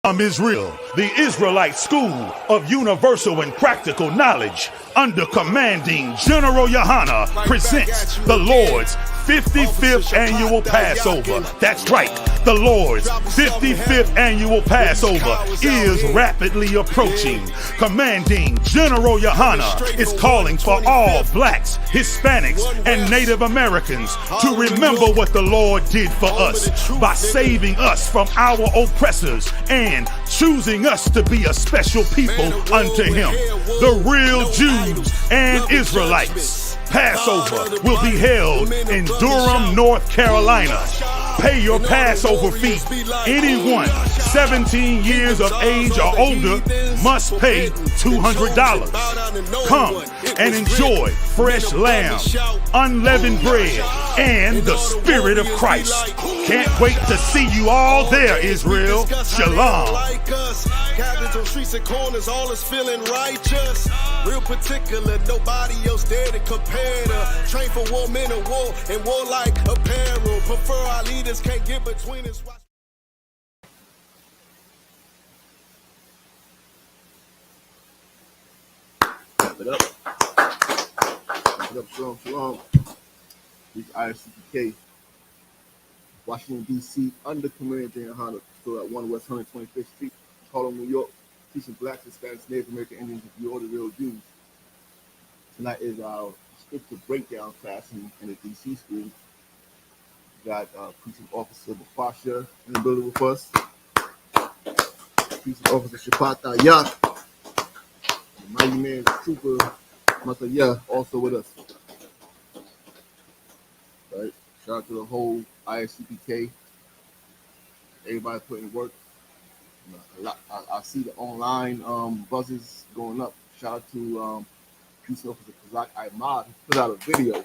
Israel, the Israelite School of Universal and Practical Knowledge, under commanding General Yahanna, presents the Lord's 55th annual Passover. That's right, the Lord's 55th annual Passover is rapidly approaching. Commanding General Yahanna is calling for all blacks, Hispanics, and Native Americans to remember what the Lord did for us by saving us from our oppressors and choosing us to be a special people unto Him, the real Jews and Israelites. Passover will be held in Durham, North Carolina. Pay your Passover fee. Anyone 17 years of age or older must pay $200. Come and enjoy fresh lamb, unleavened bread, and the Spirit of Christ. Can't wait to see you all there, Israel. Shalom. Cabins on streets and corners, all is feeling righteous. Real particular, nobody else there to compare to. Train for war, men of war, and warlike apparel. Prefer our leaders, can't get between us. Wrap it up. Wrap it up. Shalom, shalom. These I.S.U.P.K. Washington, D.C. under Commanding Yahanna, still at 1 West 125th Street, Harlot, New York, teaching blacks, Hispanics, Native American Indians, if you are the real Jews. Tonight is our scripture breakdown class in the D.C. school. We got Preaching Officer Bafasha in the building with us. Preaching Officer Shapata Yak. The mighty man, Trooper Mataya, also with us. Right. Shout out to the whole I.S.U.P.K. Everybody putting work. I see the online buzzes going up. Shout out to Peace Officer Kazak Ahmad, who put out a video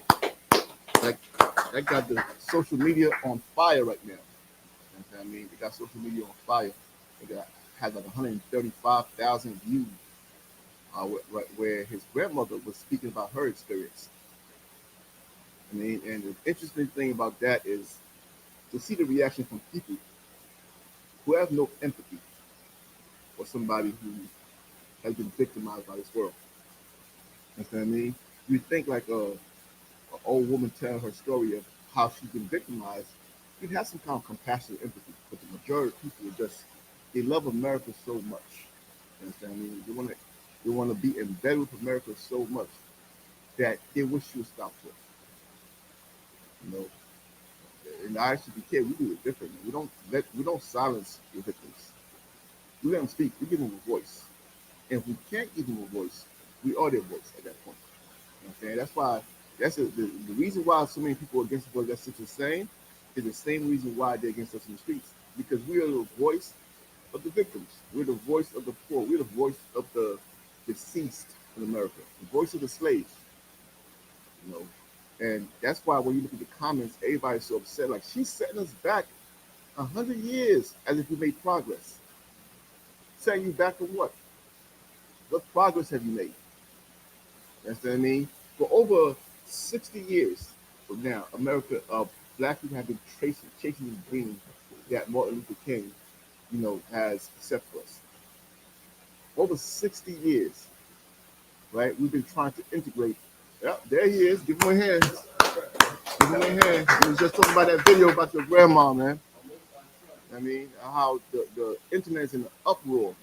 that got the social media on fire right now. You know what I mean? They got social media on fire. Has like 135,000 views. Where his grandmother was speaking about her experience. I mean, and the interesting thing about that is to see the reaction from people who have no empathy for somebody who has been victimized by this world. You know what I mean? You think like an old woman telling her story of how she's been victimized, you'd have some kind of compassion and empathy. But the majority of people are just, they love America so much. You know what I mean? They want to be embedded with America so much that they wish you would stop for it. You know, in the I.S.U.P.K, we do it differently. We don't silence the victims. We let them speak. We give them a voice. And if we can't give them a voice, we are their voice at that point. You know what I'm saying? That's why the reason why so many people are against what that's the same is the same reason why they're against us in the streets. Because we are the voice of the victims. We're the voice of the poor. We're the voice of the deceased in America, the voice of the slaves. You know, and that's why when you look at the comments, everybody's so upset. Like, she's setting us back 100 years as if we made progress. Setting you back from what? What progress have you made? That's what I mean. For over 60 years from now, America, black people have been chasing the dream that Martin Luther King, you know, has set for us. Over 60 years, right? We've been trying to integrate. Yep, there he is. Give him a hand. Give him a hand. He was just talking about that video about your grandma, man. I mean, how the internet is in an uproar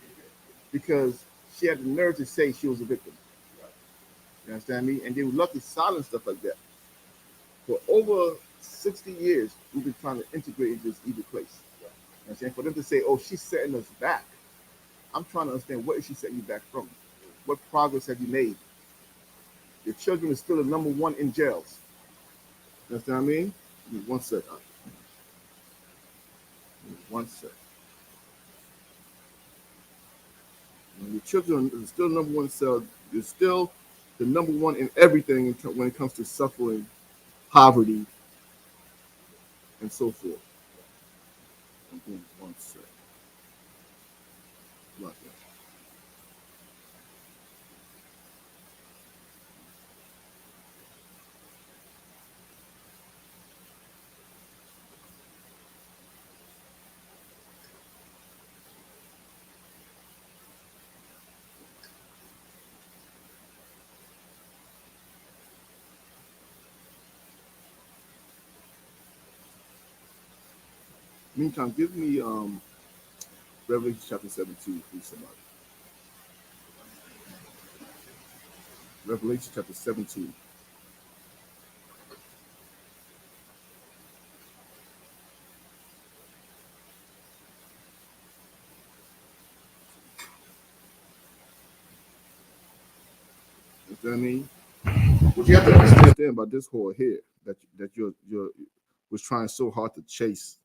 because she had the nerve to say she was a victim. You understand me? And they would love to silence stuff like that. For over 60 years, we've been trying to integrate into this evil place. You understand? For them to say, oh, she's setting us back. I'm trying to understand, what is she setting you back from? What progress have you made? Your children are still the number one in jails. You understand what I mean? Give me one sec. One sec. And your children are still number one cell. You're still the number one in everything when it comes to suffering, poverty, and so forth. One sec. Like that. Meantime, give me Revelation chapter 17, please, somebody. Revelation chapter 17. You know what I mean? What you have to understand about this whore here that you're was trying so hard to chase.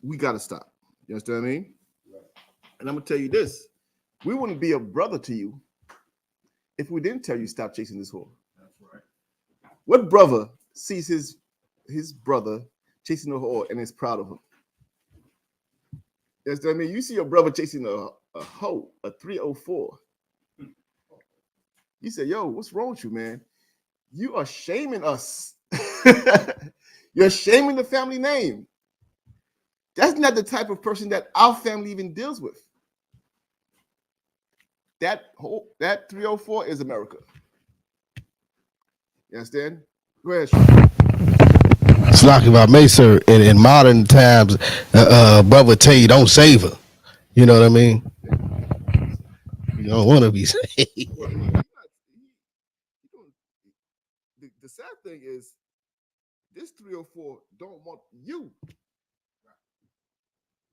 We gotta stop. You understand what I mean? Right. And I'm gonna tell you this: we wouldn't be a brother to you if we didn't tell you stop chasing this whore. That's right. What brother sees his brother chasing a whore and is proud of him? You understand what I mean? You see your brother chasing a hoe, a 304. You say, yo, what's wrong with you, man? You are shaming us. You're shaming the family name. That's not the type of person that our family even deals with. That 304 is America. You understand? Go ahead, Sean. It's like if I may, sir, in modern times, brother tell you don't save her. You know what I mean? You don't want to be saved. The sad thing is, this 304 don't want you.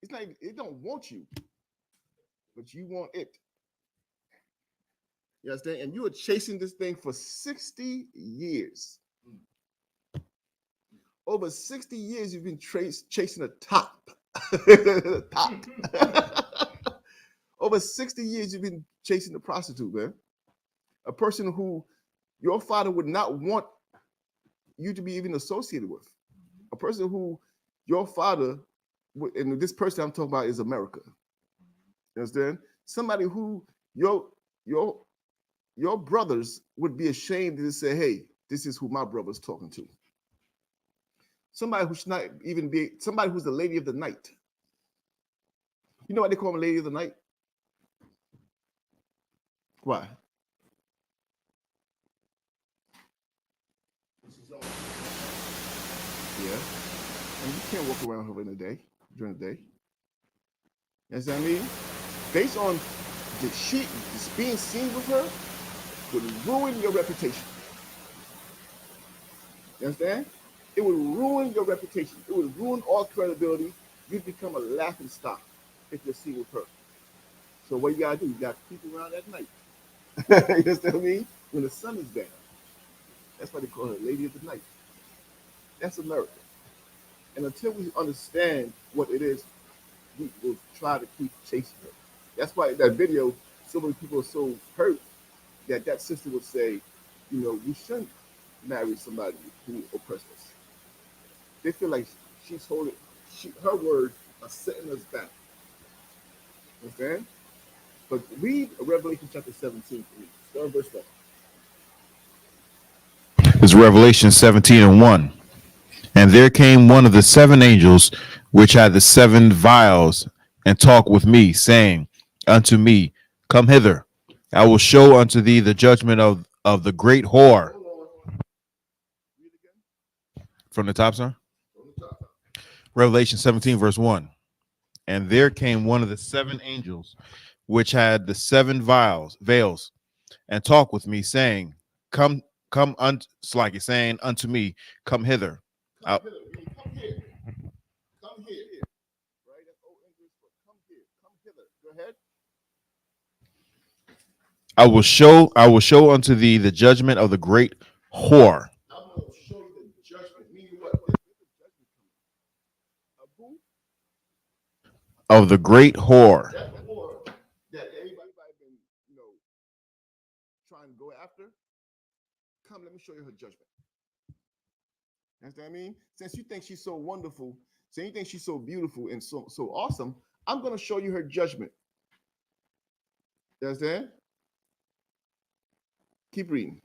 It's not even, it don't want you, but you want it. You understand? And you are chasing this thing for 60 years. Over 60 years, you've been chasing a top. Top. Over 60 years, you've been chasing a prostitute, man. A person who your father would not want you to be even associated with. A person who your father, and this person I'm talking about is America. You understand? Somebody who your brothers would be ashamed to say, hey, this is who my brother's talking to. Somebody who should not even be, somebody who's the lady of the night. You know what they call them, lady of the night? Why? Yeah. And you can't walk around her during the day. You know what I mean? Based on being seen with her would ruin your reputation. You understand? It would ruin your reputation. It would ruin all credibility. You'd become a laughing stock if you're seen with her. So what you gotta do? You gotta keep around at night. You understand what I mean? When the sun is down. That's why they call her Lady of the Night. That's America. And until we understand what it is, we will try to keep chasing her. That's why in that video, so many people are so hurt that sister would say, you know, we shouldn't marry somebody who oppressed us. They feel like she's holding, her words are setting us back. Understand? But read Revelation chapter 17, please. Start verse 1. It's Revelation 17:1. And there came one of the seven angels which had the seven vials, and talked with me, saying unto me, Come hither, I will show unto thee the judgment of the great whore. From the top, sir? Revelation 17, verse 1. And there came one of the seven angels which had the seven veils, and talked with me, saying, Come it's like he's saying unto me, Come hither. Come here. Come here. Right? That's old English, but come here. Come hither. Go ahead. I will show unto thee the judgment of the great whore. I'm going to show you the judgment. Meaning what? Of who? Of the great whore. That whore that everybody been, trying to go after. Come, let me show you her judgment. You understand what I mean? Since you think she's so wonderful, since you think she's so beautiful and so awesome, I'm going to show you her judgment. You understand? Keep reading.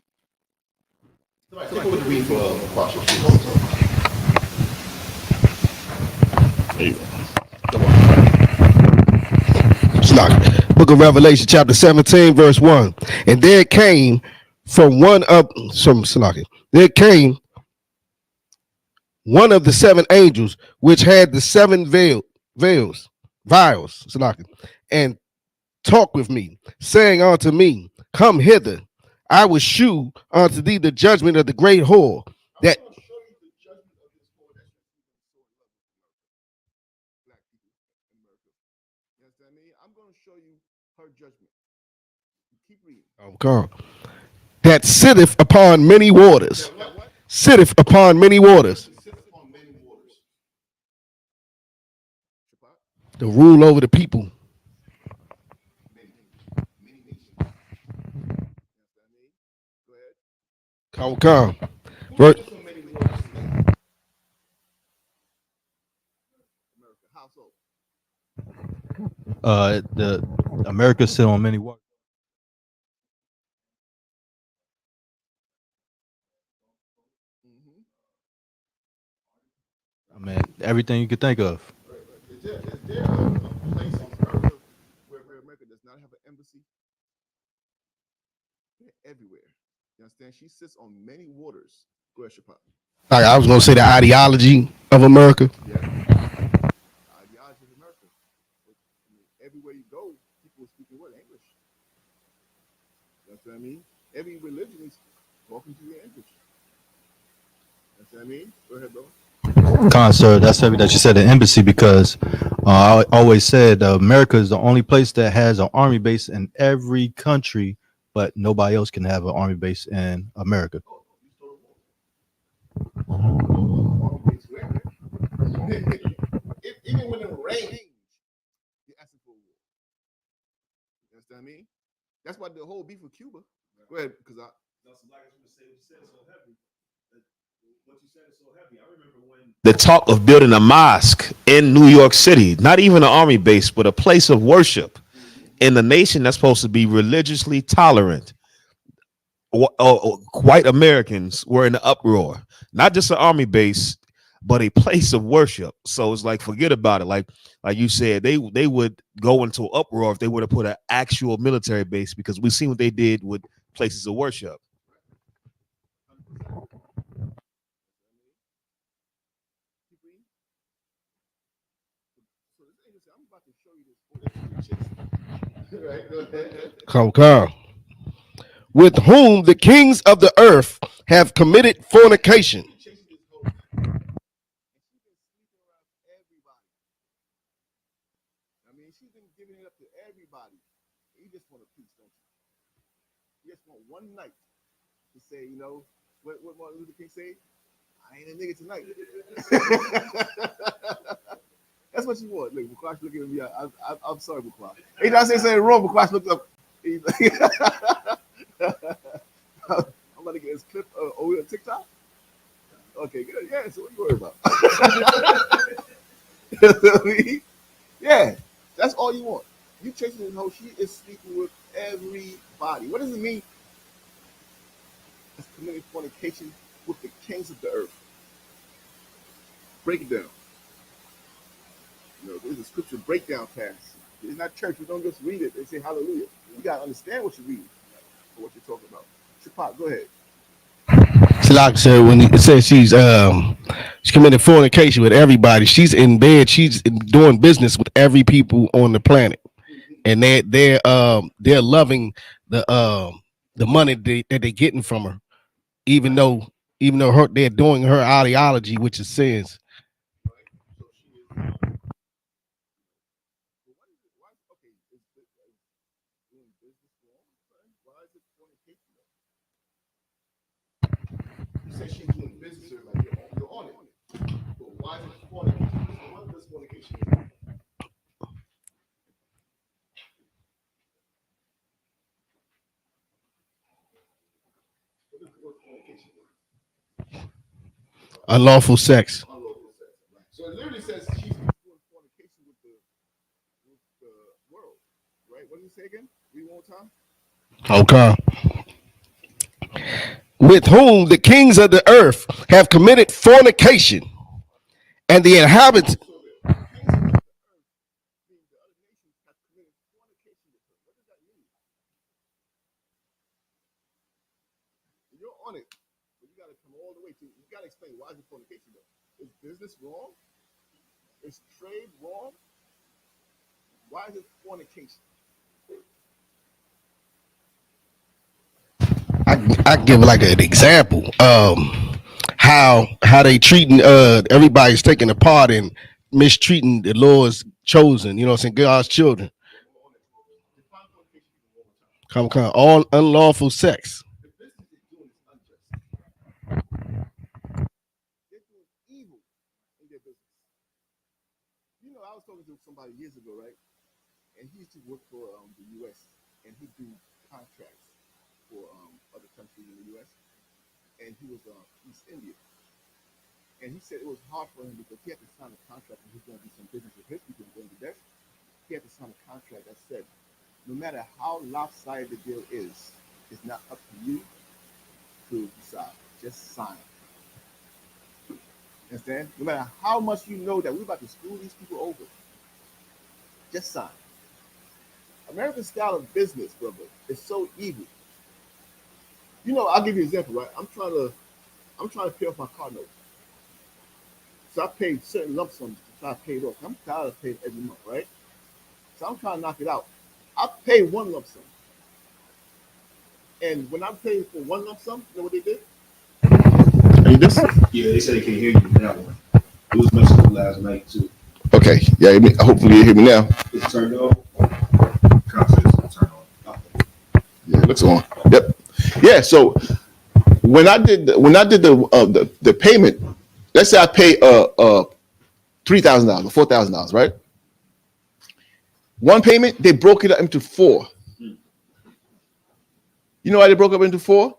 Somebody read for Apostle. There you go. It's like Book of Revelation, chapter 17, verse 1. And there came from one of some Salaki. There came one of the seven angels which had the seven vials, and talk with me, saying unto me, come hither, I will shew unto thee the judgment of the great whore. That I'm going to show you her judgment. Keep reading. okay, that sitteth upon many waters. Sitteth upon many waters. To rule over the people. Come. Right. The America sit on many waters. I mean, everything you could think of. Is there a place on earth where America does not have an embassy? They're everywhere. You understand? She sits on many waters. Go ahead, Shapap. Like I was gonna say the ideology of America. Yeah. The ideology of America. I mean, everywhere you go, people are speaking what? English. That's what I mean? Every religion is talking to you in English. That's what I mean? Go ahead, brother. Sir, that's heavy that you said the embassy because I always said America is the only place that has an army base in every country, but nobody else can have an army base in America. Even when it rains, you're asking for war. You understand what I mean? That's why the whole beef with Cuba. Go ahead, because I. The talk of building a mosque in New York City, not even an army base, but a place of worship in the nation that's supposed to be religiously tolerant. White Americans were in the uproar, not just an army base, but a place of worship. So it's like, forget about it. Like you said, they would go into uproar if they would have put an actual military base, because we've seen what they did with places of worship. Come. With whom the kings of the earth have committed fornication. I mean, she's been giving it up to everybody. You just want a piece, don't you? You just want one night to say, you know, what Martin Luther King say? I ain't a nigga tonight. That's what you want. Look, Buklash looking at me. I'm sorry, Buklash. He not saying something wrong. Buklash looked up. I'm about to get his clip. Are we on TikTok? Okay, good. Yeah, so what you worried about? Yeah, that's all you want. You chasing this hoe. She is sleeping with everybody. What does it mean? It's committing fornication with the kings of the earth. Break it down. You know, there's a scripture breakdown class. It's not church. We don't just read it. They say hallelujah. You gotta understand what you're reading or what you're talking about. Shapap, go ahead. Like said, when it says she's committed fornication with everybody, she's in bed. She's doing business with every people on the planet, and they're loving the money that they're getting from her, even though they're doing her ideology, which is sins. You say she's doing business, like you're on it. But why is it fornication? What does fornication mean? What fornication mean? Unlawful sex. Unlawful sex. Right. So it literally says she's doing fornication with the world. Right? What did it say again? Read one more time. Okay. With whom the kings of the earth have committed fornication, and the inhabitants. You're on it, but you got to come all the way to. You got to explain why is it fornication though? business wrong? Is trade wrong? Why is it fornication? I give like an example. How they treating everybody's taking a part in mistreating the Lord's chosen, you know what I'm saying, God's children. Come all unlawful sex. The business they're doing is unjust. They're doing evil in their business. You know, I was talking to somebody years ago, right? And he used to work for the U.S. and he'd do contracts for other countries in the U.S. And he was East Indian. And he said it was hard for him because he had to sign a contract and he was going to do some business with his people in Bangladesh. He had to sign a contract that said, no matter how lopsided the deal is, it's not up to you to decide. Just sign. Understand? No matter how much you know that we're about to screw these people over, just sign. American style of business, brother, is so evil. You know, I'll give you an example, right? I'm trying to pay off my car note. So I paid certain lump sums to try to pay it off. I'm tired of paying every month, right? So I'm trying to knock it out. I pay one lump sum. And when I'm paying for one lump sum, you know what they did? Yeah, they said they can't hear you with that one. It was messing up last night too. Okay. Yeah, hopefully you hear me now. It's turned off. Concerts turned on. Yeah, it looks on. Yep. Yeah, so when I did the payment, let's say I pay $3,000 or $4,000, right? One payment, they broke it up into four. You know why they broke up into four?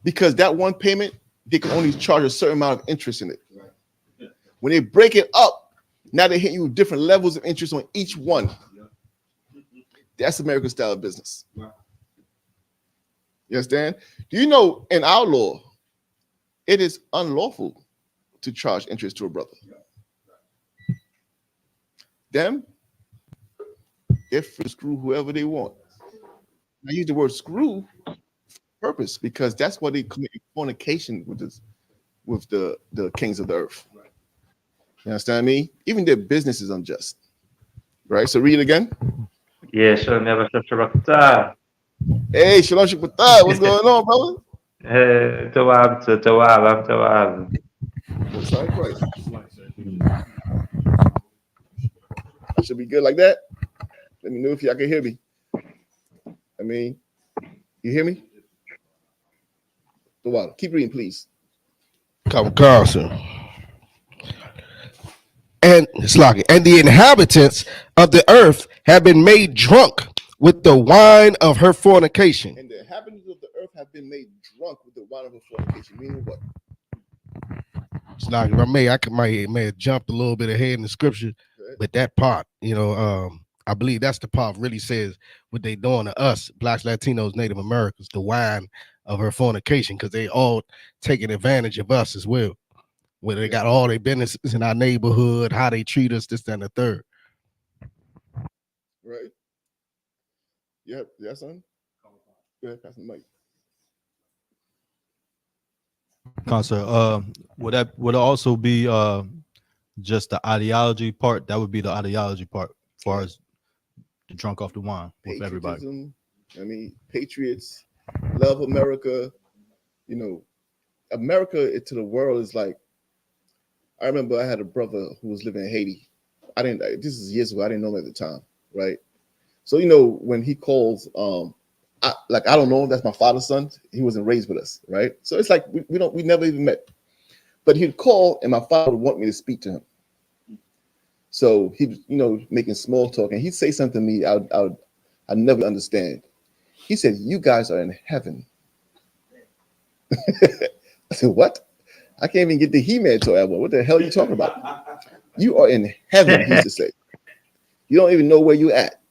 Because that one payment, they can only charge a certain amount of interest in it. Right. When they break it up, now they hit you with different levels of interest on each one. That's American style of business. Right. You understand? Do you know in our law, it is unlawful to charge interest to a brother? Them, they're free to screw whoever they want. I use the word screw purpose because that's why they commit fornication with the kings of the earth. You understand me? Even their business is unjust. Right? So read it again. Yeah, Shalom Shabbat. Hey, Shalom Shabbat. What's going on, brother? Tawab. Most High Christ. I should be good like that. Let me know if y'all can hear me. I mean, you hear me? The water. Keep reading, please. Come sir. And it's like, and the inhabitants of the earth have been made drunk with the wine of her fornication. And the inhabitants of the earth have been made drunk with the wine of her fornication. Meaning what? It's like, if I may have jumped a little bit ahead in the scripture, but that part, I believe that's the part really says what they doing to us, Blacks, Latinos, Native Americans, the wine of her fornication, because they all taking advantage of us as well. Where they got all their businesses in our neighborhood, how they treat us, this, that, and the third. Right. Yep. Yeah, son. Go ahead, pass the mic. Concert. Would it also be just the ideology part? That would be the ideology part, as far as the drunk off the wine with everybody. I mean, patriots, love America. You know, America to the world is like. I remember I had a brother who was living in Haiti. This is years ago. I didn't know him at the time, right? So when he calls, I don't know him. That's my father's son. He wasn't raised with us, right? So it's like we never even met. But he'd call, and my father would want me to speak to him. So he was, making small talk, and he'd say something to me I'd never understand. He said, "You guys are in heaven." I said, "What? I can't even get the He-Man toy. What the hell are you talking about? You are in heaven," he used to say. You don't even know where you're at.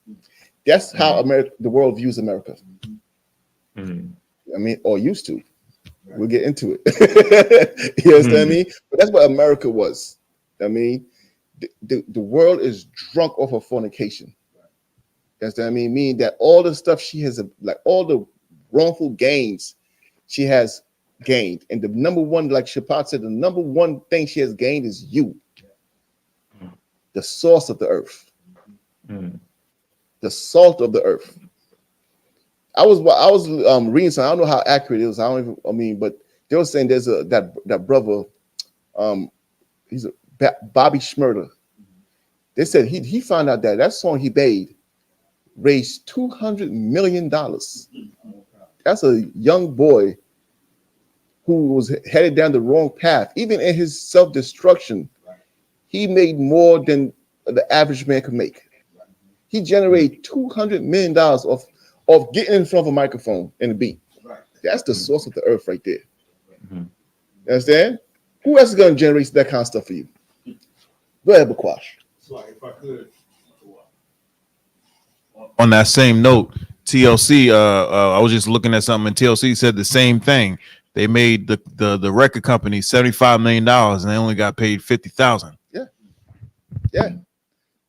That's how the world views America. I mean, or used to. We'll get into it. You understand me? But that's what America was. I mean, the world is drunk off of fornication. You understand me? Meaning that all the stuff she has, like all the wrongful gains she has gained. And the number one, like Shapat said, the number one thing she has gained is you, the source of the earth, the salt of the earth. I was reading something. I don't know how accurate it was. But they were saying there's that brother, he's Bobby Schmurder. They said he found out that song he made raised $200 million. That's a young boy who was headed down the wrong path. Even in his self-destruction, he made more than the average man could make. He generated $200 million off getting in front of a microphone and a beat. That's the source of the earth right there. You understand? Who else is going to generate that kind of stuff for you? Go ahead, Bakwash. So if I could. On that same note, TLC, I was just looking at something, and TLC said the same thing. They made the record company $75 million, and they only got paid $50,000. Yeah.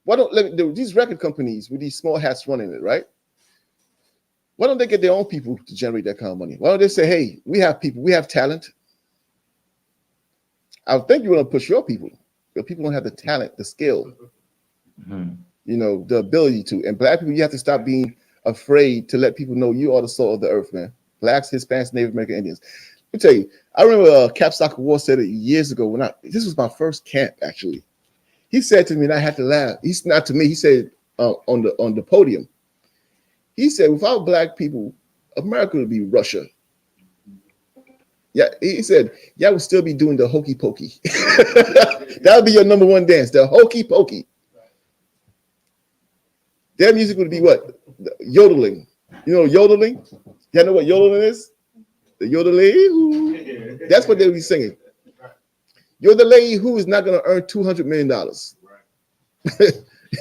Why don't these record companies with these small hats running it, right? Why don't they get their own people to generate that kind of money? Why don't they say, hey, we have people, we have talent? I would think you want to push your people. Your people don't have the talent, the skill, the ability to. And black people, you have to stop being afraid to let people know you are the soul of the earth, man. Blacks, Hispanics, Native American Indians. Let me tell you, I remember Cap Soccer War said it years ago this was my first camp, actually. He said to me, and I had to laugh. He's not to me. He said on the podium. He said, without black people, America would be Russia. Yeah, he said, y'all would still be doing the hokey pokey. That would be your number one dance, the hokey pokey. Their music would be what? Yodeling. You know yodeling? Y'all know what yodeling is? The yodeling. That's what they would be singing. You're the lady who is not going to earn $200 million. You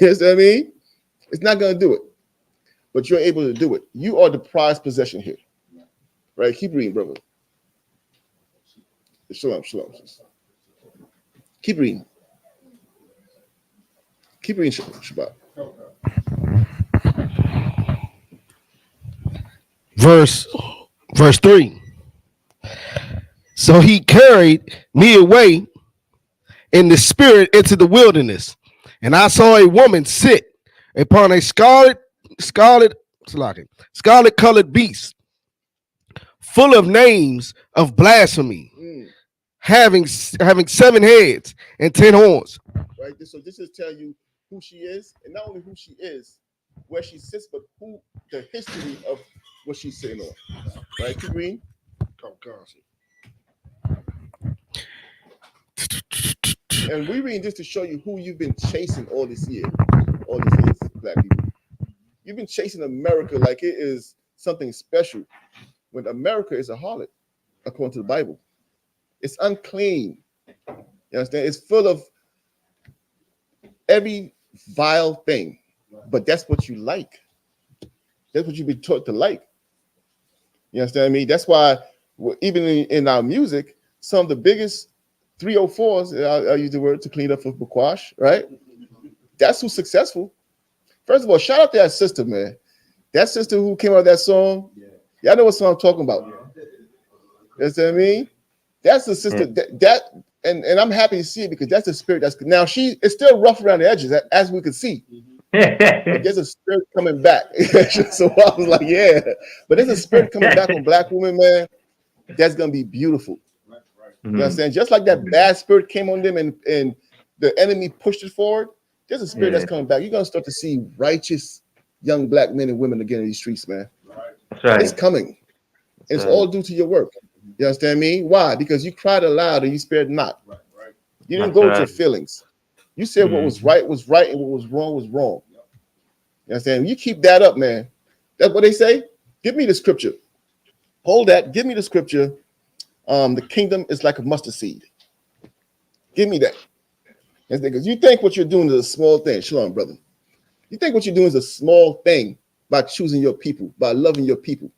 know what I mean? It's not going to do it. But you're able to do it. You are the prized possession here. Right? Keep reading, brother. Shalom. Keep reading. Keep reading Shabbat. Verse 3. So he carried me away in the spirit into the wilderness, and I saw a woman sit upon a scarlet colored beast, full of names of blasphemy, having 7 heads and 10 horns. Right. So this is telling you who she is, and not only who she is, where she sits, but who the history of what she's sitting on. Right. Keep reading. And we reading this to show you who you've been chasing all these years, black people. You've been chasing America like it is something special, when America is a harlot, according to the Bible. It's unclean. You understand? It's full of every vile thing, but that's what you like. That's what you've been taught to like. You understand me? That's why even in our music, some of the biggest 304s, I'll use the word to clean up for Bakwash, right? That's who's successful. First of all, shout out to that sister, man. That sister who came out with that song. Y'all know what song I'm talking about. You know what I mean? That's the sister and I'm happy to see it, because that's the spirit that's now it's still rough around the edges, as we can see. But there's a spirit coming back. So I was like, yeah. But there's a spirit coming back on black women, man. That's gonna be beautiful. You know what I'm saying? Just like that bad spirit came on them and the enemy pushed it forward, there's a spirit that's coming back. You're gonna start to see righteous young black men and women again in these streets, man. That's right. It's coming. It's all due to your work. You understand me? Why? Because you cried aloud and you spared not. You didn't go with your feelings. You said what was right was right and what was wrong was wrong. You understand? You keep that up, man. That's what they say. Give me the scripture. Hold that. Give me the scripture. The kingdom is like a mustard seed. Give me that. Because you think what you're doing is a small thing. Shalom, brother. You think what you're doing is a small thing by choosing your people, by loving your people.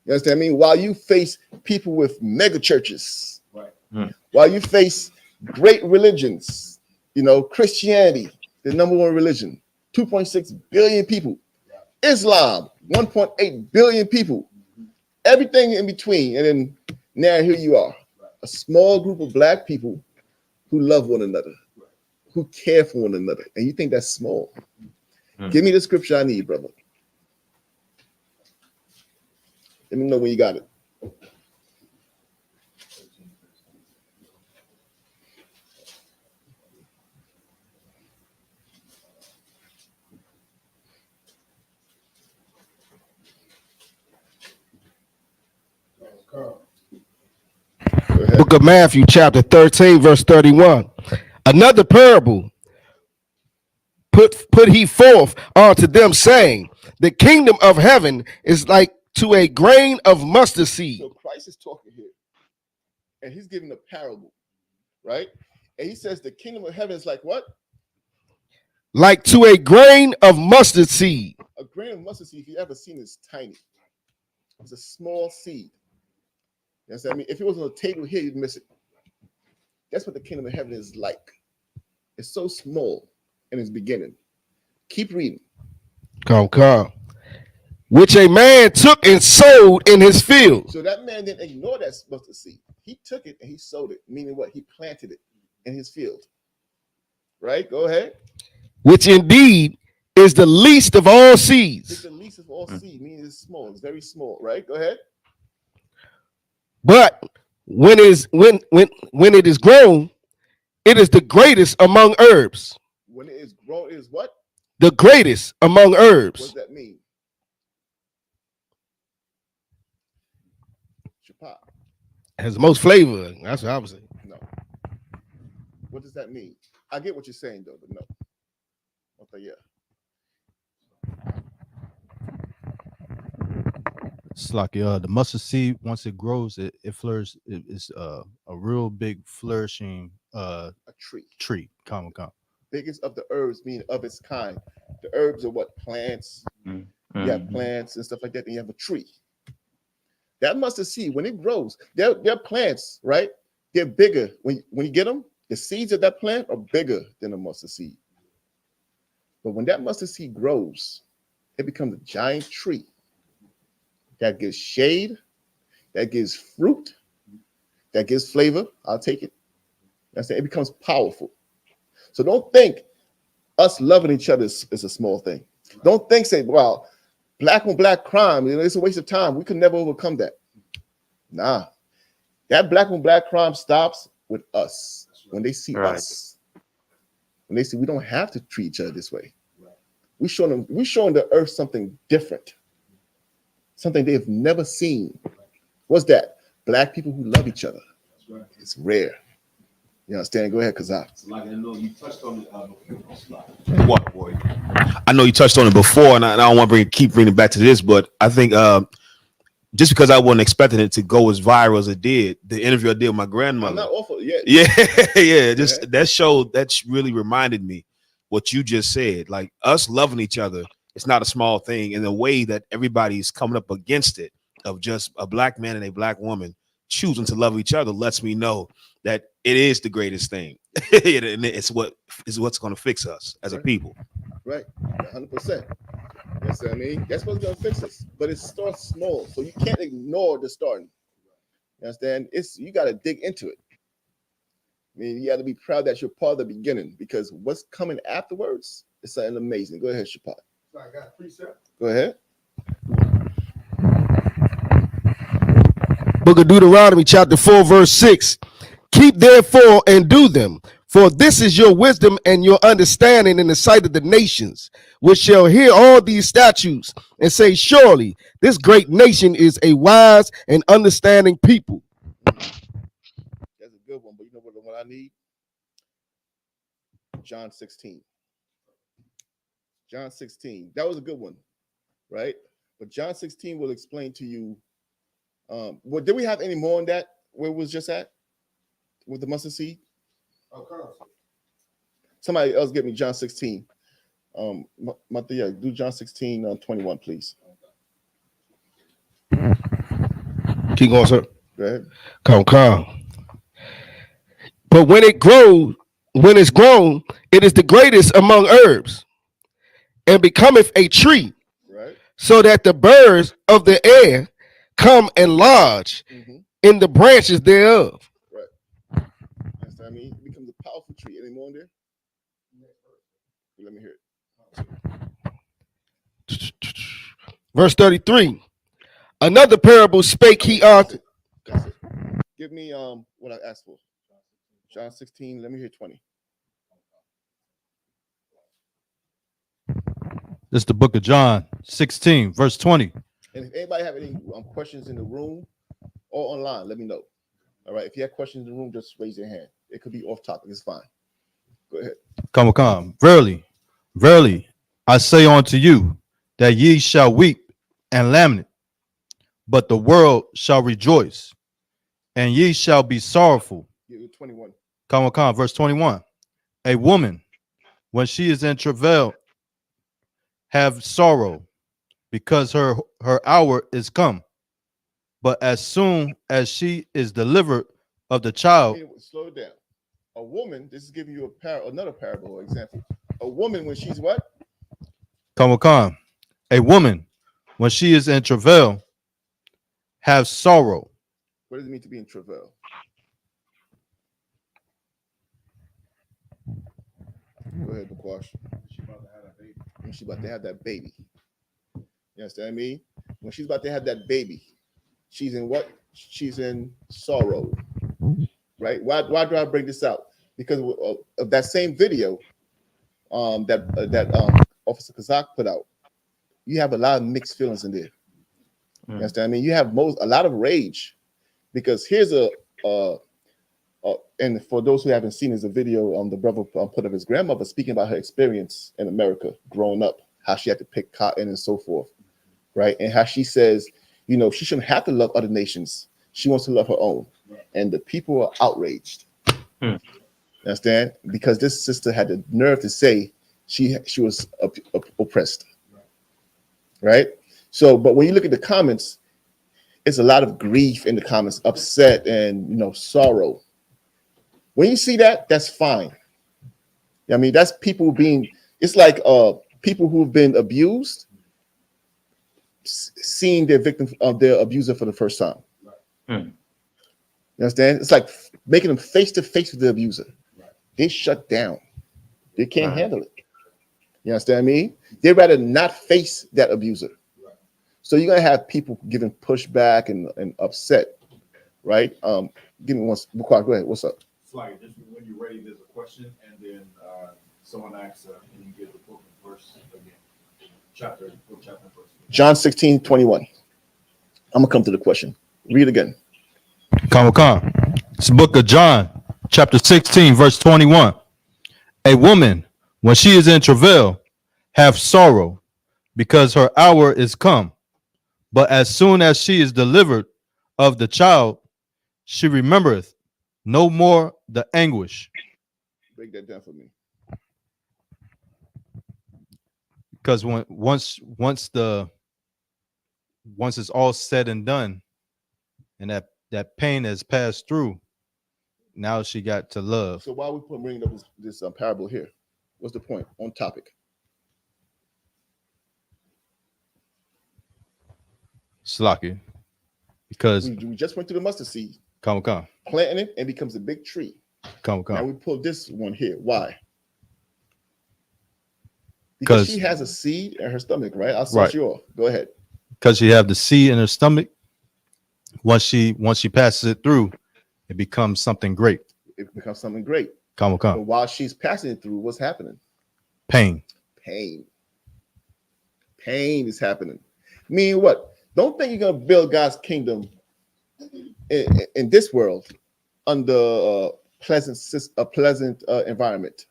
You understand me? While you face people with mega churches, while you face great religions, Christianity, the number one religion, 2.6 billion people, Islam, 1.8 billion people, everything in between, and then Now here you are, a small group of black people who love one another, who care for one another, and you think that's small. Give me the scripture I need, brother. Let me know when you got it. Book of Matthew, chapter 13, verse 31. Another parable put he forth unto them, saying, the kingdom of heaven is like to a grain of mustard seed. So Christ is talking here, and he's giving a parable, right? And he says the kingdom of heaven is like what? Like to a grain of mustard seed. A grain of mustard seed, if you ever seen it, is tiny. It's a small seed. You know what I mean? If it was on a table here, you'd miss it. That's what the kingdom of heaven is like. It's so small in its beginning. Keep reading. Come. Which a man took and sowed in his field. So that man didn't ignore that mustard seed. He took it and he sowed it, meaning what? He planted it in his field. Right? Go ahead. Which indeed is the least of all seeds. It's the least of all seed, meaning it's small. It's very small. Right? Go ahead. But when it is grown, it is the greatest among herbs. When it is grown, it is what? The greatest among herbs. What does that mean? Shapa. Has the most flavor. That's what I was saying. No. What does that mean? I get what you're saying, though, but no. Okay, yeah. It's like the mustard seed, once it grows, it flourishes. It's a real big flourishing A tree. Come. Biggest of the herbs, meaning of its kind. The herbs are what? Plants. You have plants and stuff like that, and you have a tree. That mustard seed, when it grows, they're plants, right? They're bigger. When you get them, the seeds of that plant are bigger than a mustard seed. But when that mustard seed grows, it becomes a giant tree that gives shade, that gives fruit, that gives flavor. I'll take it. That's it. It becomes powerful. So don't think us loving each other is a small thing. Don't think, say, well, black on black crime, it's a waste of time. We could never overcome that. Nah. That black on black crime stops with us. When they see us. When they see we don't have to treat each other this way. We're showing the earth something different. Something they've never seen. What's that? Black people who love each other. It's rare. You understand? Go ahead, Kazak. Like I know you touched on it before. What, boy? I know you touched on it before, and I don't want to keep bringing it back to this, but I think just because I wasn't expecting it to go as viral as it did, the interview I did with my grandmother. I'm not awful. Yeah. Just that showed, that's really reminded me what you just said. Like us loving each other, it's not a small thing. In the way that everybody's coming up against it, of just a black man and a black woman choosing to love each other, lets me know that it is the greatest thing. And it's what's going to fix us as a people. Right. 100%. That's what I mean. That's what's going to fix us. But it starts small, so you can't ignore the starting. You understand? You got to dig into it. I mean, you got to be proud that you're part of the beginning, because what's coming afterwards is something amazing. Go ahead, Shapat. So I got a precept. Go ahead. Book of Deuteronomy, chapter 4, verse 6. Keep therefore and do them, for this is your wisdom and your understanding in the sight of the nations, which shall hear all these statutes and say, surely this great nation is a wise and understanding people. That's a good one, but you know what I need? John 16. John 16. That was a good one, right? But John 16 will explain to you. Well, did we have any more on that? Where it was just at? With the mustard seed? Somebody else get me John 16. Do John 16 21, please. Keep going, sir. Go ahead. Come. But when it's grown, it is the greatest among herbs, and becometh a tree, right, so that the birds of the air come and lodge in the branches thereof. Right. That's what I mean. It becomes a powerful tree. Any more in there? Let me hear it. Verse 33. Another parable spake he unto. That's it. Give me what I asked for. John 16. Let me hear 20. This is the book of John 16, verse 20. And if anybody have any questions in the room or online, let me know. All right. If you have questions in the room, just raise your hand. It could be off topic. It's fine. Go ahead. Come. Verily, verily, I say unto you that ye shall weep and lament, but the world shall rejoice, and ye shall be sorrowful. Give it 21. Come. Verse 21. A woman, when she is in travail, have sorrow, because her hour is come. But as soon as she is delivered of the child. Okay, slow it down. A woman, this is giving you another parable or example. A woman, when she's what? Come. A woman, when she is in travail, have sorrow. What does it mean to be in travail? Go ahead, Bakwash. When she's about to have that baby. You understand what I mean? When she's about to have that baby, she's in what? She's in sorrow. Right? Why do I bring this out? Because of that same video that Officer Kazak put out, you have a lot of mixed feelings in there. You understand? I mean, you have a lot of rage, because here's and for those who haven't seen, there's a video the brother put of his grandmother speaking about her experience in America growing up, how she had to pick cotton and so forth, right? And how she says, you know, she shouldn't have to love other nations. She wants to love her own. And the people are outraged. Understand? Because this sister had the nerve to say she was oppressed. Right? So, but when you look at the comments, it's a lot of grief in the comments, upset and, you know, sorrow. When you see that, that's fine. I mean, that's people being, it's like people who've been abused seeing their victim of their abuser for the first time. You understand? It's like making them face to face with the abuser. They shut down. They can't handle it. You understand what I mean? They'd rather not face that abuser. So you're gonna have people giving pushback and upset, right? Give me one. Go ahead. What's up? Like just when you're ready, there's a question, and then someone asks, and you give the book and verse again. Chapter and verse. John 16:21. I'm gonna come to the question. Read again. Come. It's the book of John, chapter 16, verse 21. A woman, when she is in travail, have sorrow, because her hour is come. But as soon as she is delivered of the child, she remembereth no more the anguish. Break that down for me. Because once it's all said and done, and that pain has passed through, now she got to love. So why are we bringing up this parable here? What's the point? On topic. Slaki. Because we just went through the mustard seed. Come. Planting it and becomes a big tree. Come. Now we pull this one here. Why? Because she has a seed in her stomach, right? I'll start you off. Go ahead. Because she have the seed in her stomach. Once she passes it through, it becomes something great. It becomes something great. Come. But while she's passing it through, what's happening? Pain is happening. Meaning what? Don't think you're gonna build God's kingdom in this world under a pleasant environment.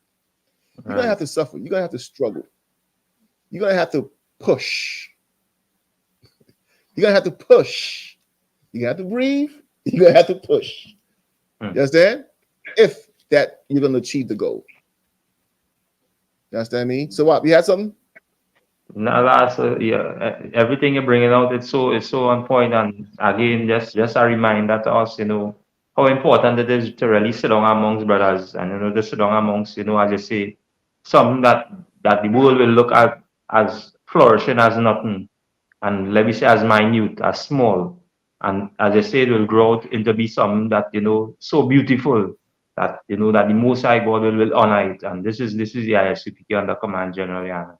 You're gonna have to suffer. You're gonna have to struggle. You're gonna have to push. You're gonna have to push. You're gonna have to breathe. You're gonna have to push. You understand? If that you're gonna achieve the goal. You understand me? So what? You had something? No, that's everything you're bringing out. It's so on point, and again, just a reminder to us, you know, how important it is to really sit down amongst brothers, and you know, just sit down amongst, you know, as you say, something that the world will look at as flourishing as nothing, and let me say as minute, as small. And as I said, it will grow out into be something that, so beautiful that, that the Most High God will honor it. And this is the I.S.U.P.K under command General Yahanna.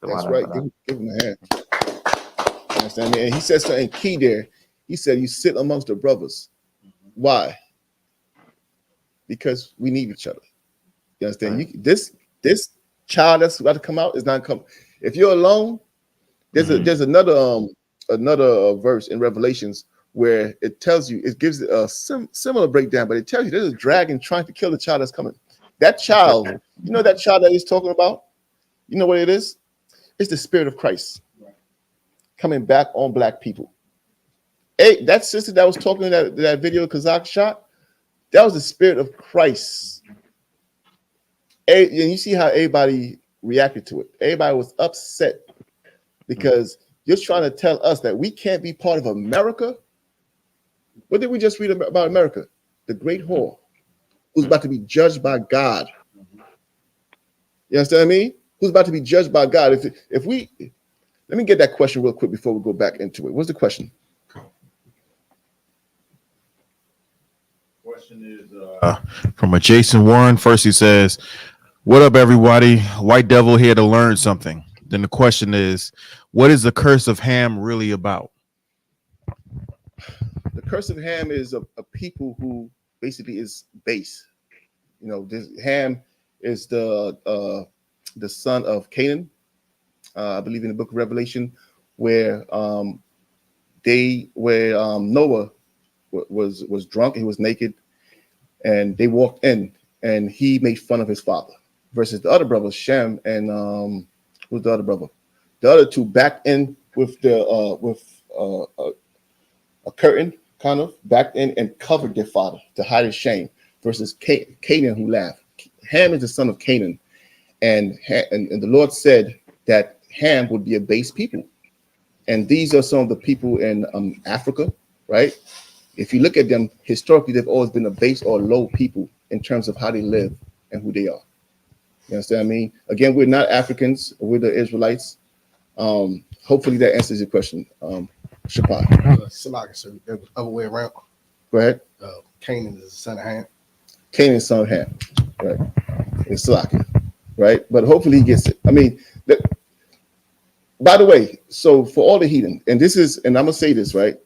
That's right. Give him a hand. You understand me? And he said something key there. He said, "You sit amongst the brothers." Why? Because we need each other. You understand? Right. This child that's about to come out is not come. If you're alone, there's another verse in Revelations where it tells you, it gives a similar breakdown, but it tells you there's a dragon trying to kill the child that's coming. That child, that child that he's talking about, you know what it is? It's the Spirit of Christ coming back on black people. Hey, that sister that was talking in that video Kazakh shot, that was the Spirit of Christ. And you see how everybody reacted to it. Everybody was upset because you're trying to tell us that we can't be part of America. What did we just read about America? The great whore who's about to be judged by God. You understand what I mean? Who's about to be judged by God? If we, let me get that question real quick before we go back into it. What's the question? Question is from a Jason Warren. First, he says, "What up, everybody? White Devil here to learn something." Then the question is, what is the curse of Ham really about? The curse of Ham is a people who basically is base. This Ham is the son of Canaan. I believe in the book of Revelation, where Noah was drunk, he was naked, and they walked in, and he made fun of his father. Versus the other brothers, Shem and who's the other brother? The other two backed in with a curtain, kind of backed in and covered their father to hide his shame. Versus Canaan, who laughed. Ham is the son of Canaan, and the Lord said that Ham would be a base people, and these are some of the people in Africa, right? If you look at them historically, they've always been a base or low people in terms of how they live and who they are. You understand what I mean? Again, we're not Africans, we're the Israelites. Hopefully that answers your question. Shapai. Salaka, so the other way around. Go ahead. Canaan is the son of Ham. Canaan is son of Ham, right? It's Salaka, right? But hopefully he gets it. I mean, by the way, so for all the heathen, and I'm gonna say this, right?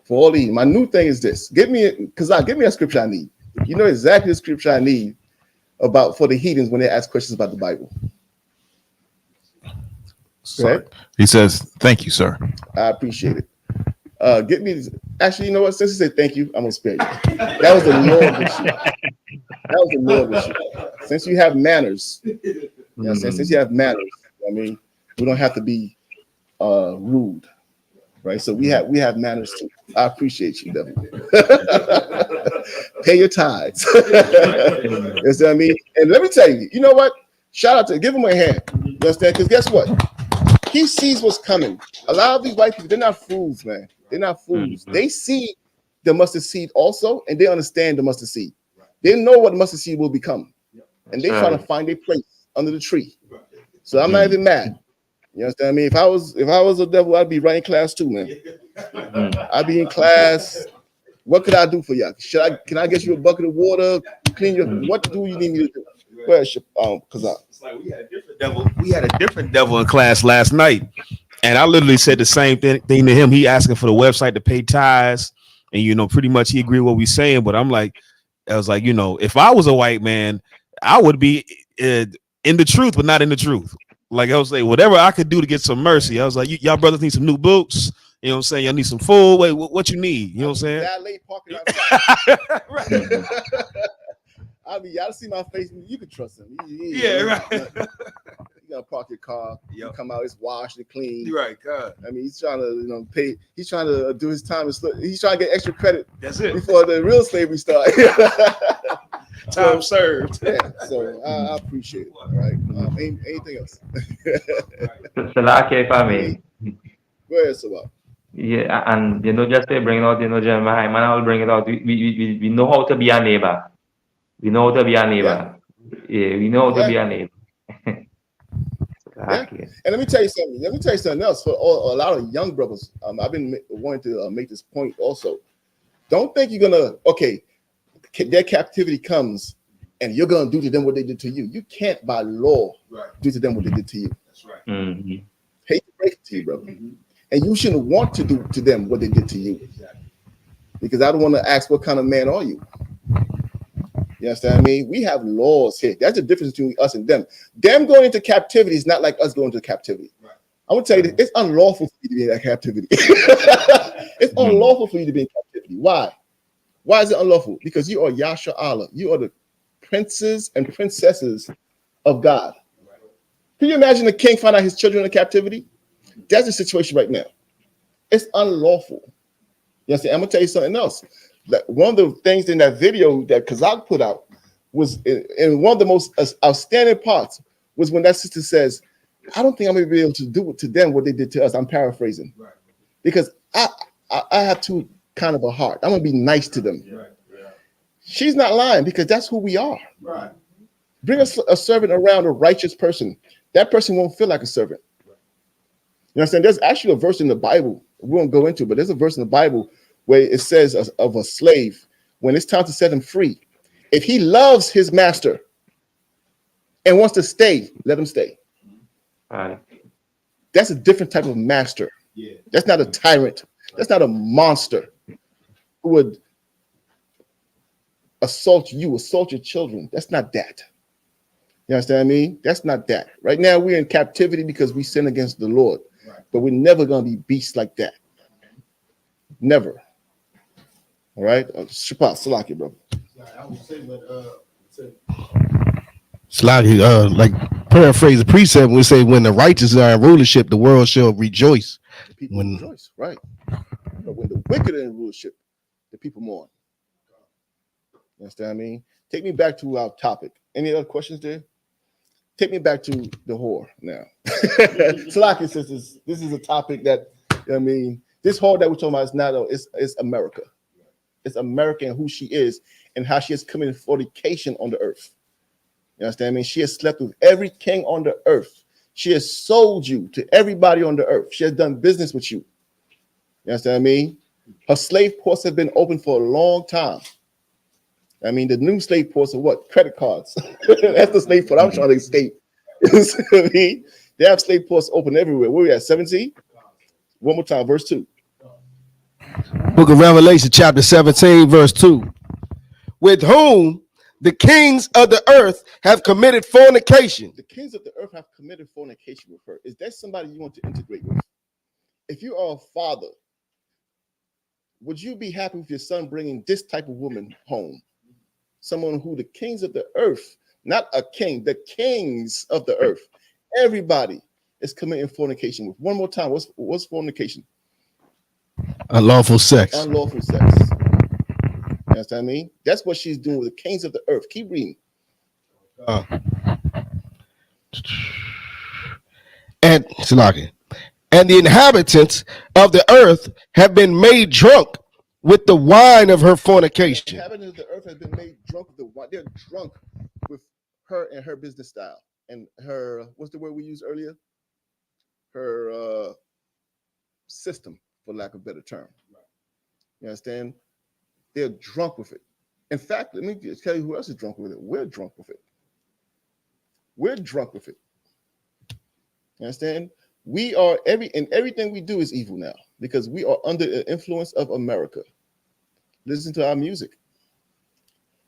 For all the heathen, my new thing is this: give me a scripture I need. You know exactly the scripture I need for the heathens when they ask questions about the Bible. He says, "Thank you, sir." I appreciate it. Get me. Actually, you know what? Since you said thank you, I'm gonna spare you. That was the Lord issue. That was the Lord issue. Since you have manners, you know what I'm saying? Since you have manners, I mean, we don't have to be rude, right? So we have manners too. I appreciate you, devil. Pay your tithes. You know what I mean? And let me tell you, you know what? Shout out to give him a hand. You understand? Because guess what? He sees what's coming. A lot of these white people, they're not fools, man. They're not fools. They see the mustard seed also, and they understand the mustard seed. They know what the mustard seed will become, and they trying to find their place under the tree. So I'm not even mad. You understand me? If I was a devil, I'd be right in class too, man. I'd be in class. What could I do for you? Can I get you a bucket of water? Clean your. What do you need me to do? Because it's like we had a different devil. We had a different devil in class last night, and I literally said the same thing to him. He asking for the website to pay tithes, and pretty much he agreed with what we saying. But I was like, if I was a white man, I would be in the truth, but not in the truth. Like I was saying, whatever I could do to get some mercy. I was like, y'all brothers need some new boots. You know what I'm saying? Y'all need some food. Wait, what you need? You know what I'm saying? Valet parking outside. I mean, y'all see my face. You can trust him. Right. You gotta park your car. You come out, it's washed and clean. You're right, God. I mean, he's trying to, pay. He's trying to do his time. He's trying to get extra credit. That's it. Before the real slavery started. Time served. Yeah. So I appreciate it. Right. Anything else? Salaki, if I may. Go ahead, Sabah. Yeah, and just to bring it out, Jeremiah, man, I will bring it out. We know how to be a neighbor. We know how to be a neighbor. Yeah, we know how to be a neighbor. Exactly. And let me tell you something. Let me tell you something else. For a lot of young brothers, I've been wanting to make this point also. Don't think you're gonna their captivity comes and you're gonna do to them what they did to you. You can't by law do to them what they did to you. That's right. Mm-hmm. Hate to break it to you, brother. And you shouldn't want to do to them what they did to you. Because I don't want to ask what kind of man are you? You understand what I mean? We have laws here. That's the difference between us and them. Them going into captivity is not like us going into captivity. Right. I'm gonna tell you this, it's unlawful for you to be in that captivity. It's unlawful for you to be in captivity. Why? Why is it unlawful? Because you are Yasha Allah. You are the princes and princesses of God. Can you imagine the king find out his children in captivity? That's the situation right now. It's unlawful. You understand? I'm gonna tell you something else. That one of the things in that video that Kazak put out was, and one of the most outstanding parts was when that sister says, "I don't think I'm gonna be able to do to them what they did to us." I'm paraphrasing, right? Because I have too kind of a heart. I'm gonna be nice to them. Right. Yeah. She's not lying because that's who we are. Right. Bring a servant around a righteous person. That person won't feel like a servant. Right. You know what I'm saying? There's actually a verse in the Bible. We won't go into it, but there's a verse in the Bible where it says of a slave, when it's time to set him free, if he loves his master and wants to stay, let him stay. Right. That's a different type of master. Yeah. That's not a tyrant. That's not a monster who would assault you, assault your children. That's not that. You understand what I mean? That's not that. Right now, we're in captivity because we sin against the Lord. Right. But we're never going to be beasts like that. Never. All right? Shabbat, Salaki, brother. I would say Salaki, like paraphrase the precept, we say, when the righteous are in rulership, the world shall rejoice. The people rejoice, right. But when the wicked are in rulership, the people mourn. You understand what I mean? Take me back to our topic. Any other questions there? Take me back to the whore now. Salaki says this is a topic that, I mean, this whore that we're talking about is not, it's America. It's America and who she is and how she has committed fornication on the earth. You understand? I mean, she has slept with every king on the earth. She has sold you to everybody on the earth. She has done business with you. You understand what I mean? Her slave ports have been open for a long time. I mean, the new slave ports are what? Credit cards. That's the slave port I'm trying to escape. You see what I mean? They have slave ports open everywhere. Where are we at? 17? One more time, verse 2. Book of Revelation, chapter 17, verse 2. With whom the kings of the earth have committed fornication. The kings of the earth have committed fornication with her. Is that somebody you want to integrate with? If you are a father, would you be happy with your son bringing this type of woman home? Someone who the kings of the earth, not a king, the kings of the earth, everybody is committing fornication with. One more time, what's fornication? Unlawful sex. Unlawful sex. You understand what I mean? That's what she's doing with the kings of the earth. Keep reading. And the inhabitants of the earth have been made drunk with the wine of her fornication. The inhabitants of the earth have been made drunk with the wine. They're drunk with her and her business style and her, what's the word we used earlier? Her system, for lack of a better term. You understand? They're drunk with it. In fact, let me tell you who else is drunk with it. We're drunk with it. We're drunk with it. You understand? We are everything we do is evil now because we are under the influence of America. Listen to our music.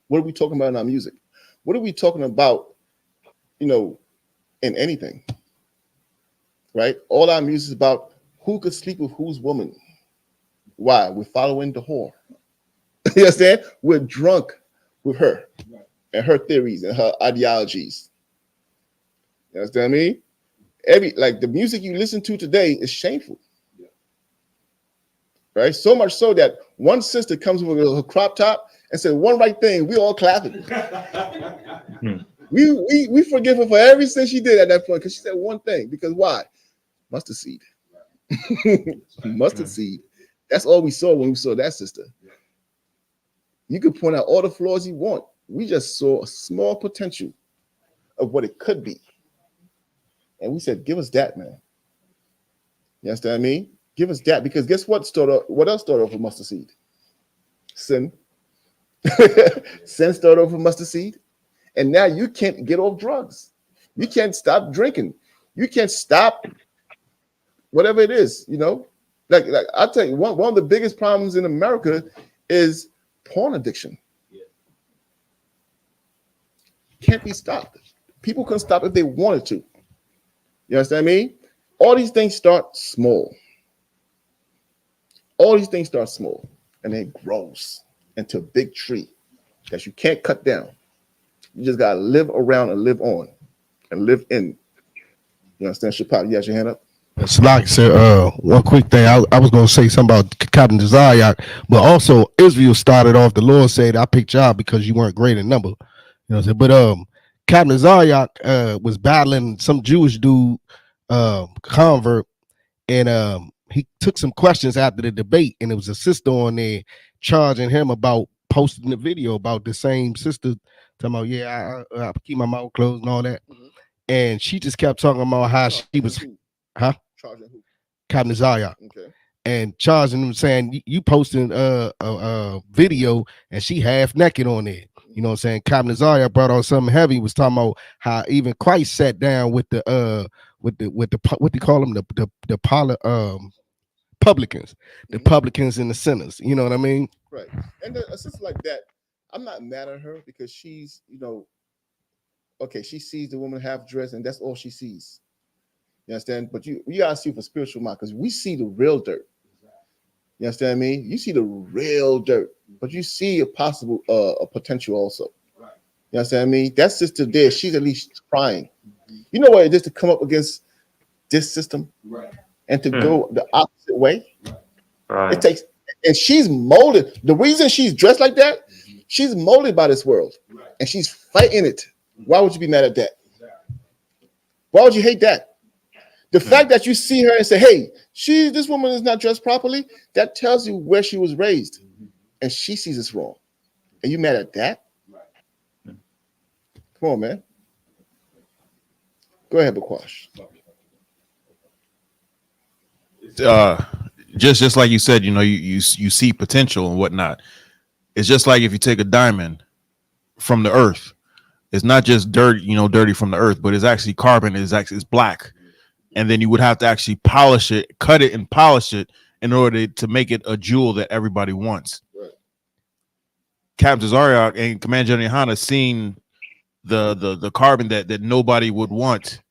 What are we talking about in our music? What are we talking about, in anything? Right? All our music is about who could sleep with whose woman. Why? We're following the whore. You understand? We're drunk with her and her theories and her ideologies. You understand me? The music you listen to today is shameful. Right? So much so that one sister comes with a crop top and said one right thing, we all clapping. We forgive her for every sin she did at that point because she said one thing. Because why? Mustard seed. Mustard seed. That's all we saw when we saw that sister. You could point out all the flaws you want. We just saw a small potential of what it could be. And we said, give us that, man. You understand what I mean? Give us that, because guess what else started off with mustard seed? Sin. Sin started off with mustard seed. And now you can't get off drugs. You can't stop drinking. You can't stop whatever it is, you know. Like I'll tell you, one of the biggest problems in America is porn addiction. Can't be stopped. People can stop if they wanted to. You understand me? All these things start small. All these things start small, and then it grows into a big tree that you can't cut down. You just gotta live around and live on and live in. You understand? Shapap, you got your hand up? It's like, sir, one quick thing. I was going to say something about Captain Desire, but also Israel started off. The Lord said, I picked y'all because you weren't great in number. You know what I'm saying? But Captain Desire was battling some Jewish dude, convert, and he took some questions after the debate, and it was a sister on there charging him about posting the video about the same sister talking about, yeah, I keep my mouth closed and all that. Mm-hmm. And she just kept talking about how she was, huh? Charging who? Captain Zaya. Okay. And charging him, saying you posting a video and she half naked on it. You know what I'm saying? Captain Zaya brought on something heavy, was talking about how even Christ sat down with the what they call them, the publicans, the publicans and the sinners. You know what I mean? Right. And a sister like that, I'm not mad at her because she's, you know, okay, she sees the woman half dressed and that's all she sees. You understand? But you gotta see for spiritual mind, because we see the real dirt. You understand what I mean? You see the real dirt, but you see a possible a potential also. Right. You understand what I mean? That sister there, she's at least trying. You know what it is to come up against this system, right? And to go the opposite way. Right. It takes, and she's molded. The reason she's dressed like that, she's molded by this world, right? And she's fighting it. Why would you be mad at that? Why would you hate that? The fact that you see her and say, hey, this woman is not dressed properly, that tells you where she was raised. And she sees this wrong. Are you mad at that? Come on, man. Go ahead, Bakwash. Just like you said, you know, you see potential and whatnot. It's just like if you take a diamond from the earth, it's not just dirt, you know, dirty from the earth, but it's actually carbon, it's black. And then you would have to actually polish it, cut it and polish it in order to make it a jewel that everybody wants. Right. Captain Zaryak and Commander General Yahanna seen the carbon that nobody would want,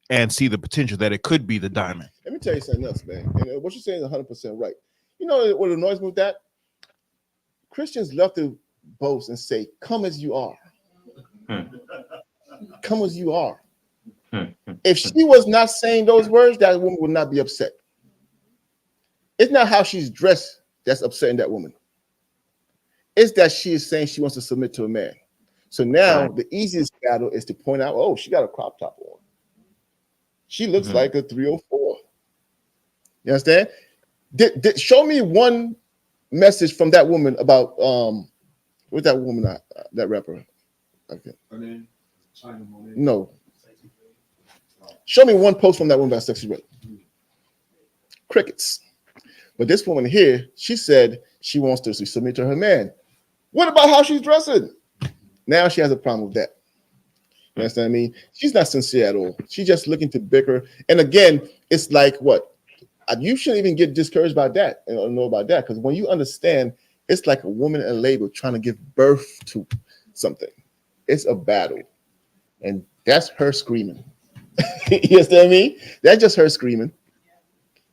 and see the potential that it could be the diamond. Let me tell you something else, man. And what you're saying is 100% right. You know what annoys me with that? Christians love to boast and say, come as you are. Come as you are. If she was not saying those words, that woman would not be upset. It's not how she's dressed that's upsetting that woman. It's that she is saying she wants to submit to a man. So now the easiest battle is to point out, oh, she got a crop top on. She looks like a 304. You understand? Show me one message from that woman about what's that woman, that rapper? Okay. Her name? China Monet. No. Show me one post from that woman about Sexy Red. Crickets. But this woman here, she said she wants to submit to her man. What about how she's dressing? Now she has a problem with that. You understand what I mean? She's not sincere at all. She's just looking to bicker. And again, it's like what? You shouldn't even get discouraged by that and know about that, because when you understand, it's like a woman in labor trying to give birth to something. It's a battle. And that's her screaming. You understand what I mean? That's just her screaming,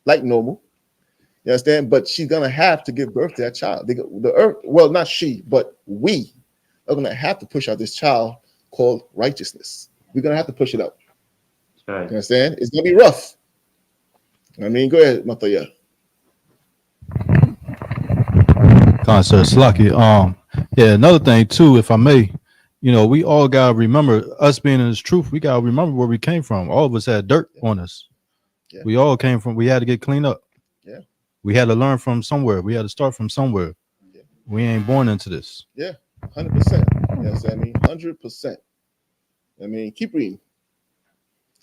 like normal. You understand? But she's gonna have to give birth to that child. The earth, well, not she, but we are gonna have to push out this child called righteousness. We're gonna have to push it out. Right. You understand? It's gonna be rough. I mean, go ahead, Mataya. Sir Slucky. Yeah, another thing too, if I may, you know, we all gotta remember, us being in this truth, we gotta remember where we came from. All of us had dirt on us. Yeah. We all came from, we had to get cleaned up. Yeah. We had to learn from somewhere. We had to start from somewhere. Yeah. We ain't born into this. Yeah, 100%. You know what I mean? 100%. I mean, keep reading.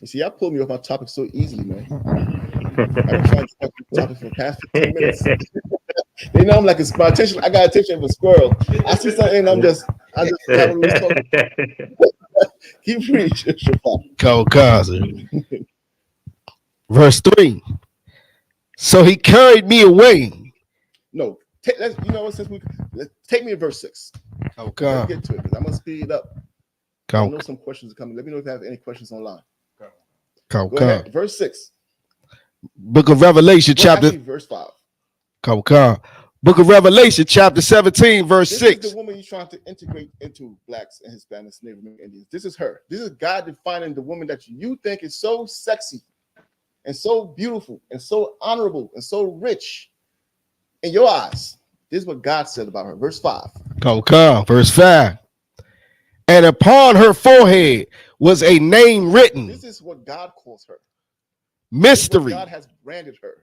You see, y'all pulled me off my topic so easily, man. I've been trying to talk the topic for the past 15 minutes. They know I'm like my attention. I got attention of a squirrel. I see something, and I just have a loose talk. Keep reading. Verse 3. So he carried me away. No, you know what? Take me to verse 6. Let's get to it because I'm gonna speed it up. I know some questions are coming. Let me know if you have any questions online. Go ahead. Verse 6. Book of Revelation, chapter. Verse 5. Book of Revelation, chapter 17, verse 6. This is the woman you're trying to integrate into blacks and Hispanics, Native American Indians. This is her. This is God defining the woman that you think is so sexy and so beautiful and so honorable and so rich in your eyes. This is what God said about her. Verse 5. Verse 5. And upon her forehead was a name written. This is what God calls her. Mystery. God has branded her.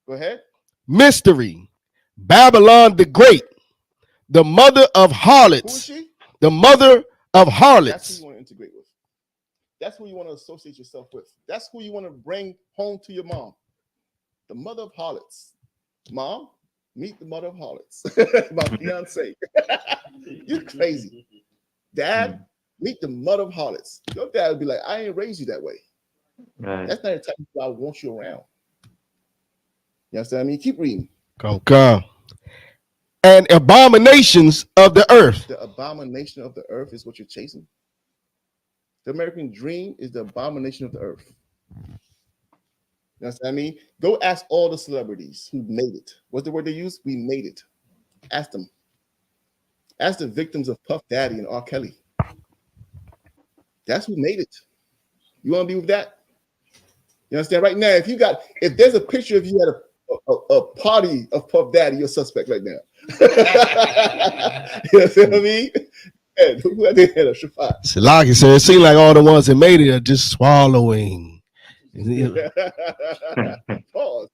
Go ahead. Mystery. Babylon the Great, the mother of harlots. Who is she? The mother of harlots. That's who you want to integrate with. That's who you want to associate yourself with. That's who you want to bring home to your mom. The mother of harlots. Mom, meet the mother of harlots. My fiance. You're crazy. Dad, meet the mother of harlots. Your dad would be like, I ain't raised you that way. Right. That's not the type of people I want you around. You understand what I mean? Keep reading. And abominations of the earth. The abomination of the earth is what you're chasing. The American dream is the abomination of the earth. You understand what I mean? Go ask all the celebrities who made it. What's the word they use? We made it. Ask them. Ask the victims of Puff Daddy and R. Kelly. That's who made it. You want to be with that? You understand? Right now, if there's a picture of you at a party of Puff Daddy, you're a suspect right now. You know what I mean? Who had their head a Shafat? Salaki said it seems like all the ones that made it are just swallowing. Pause.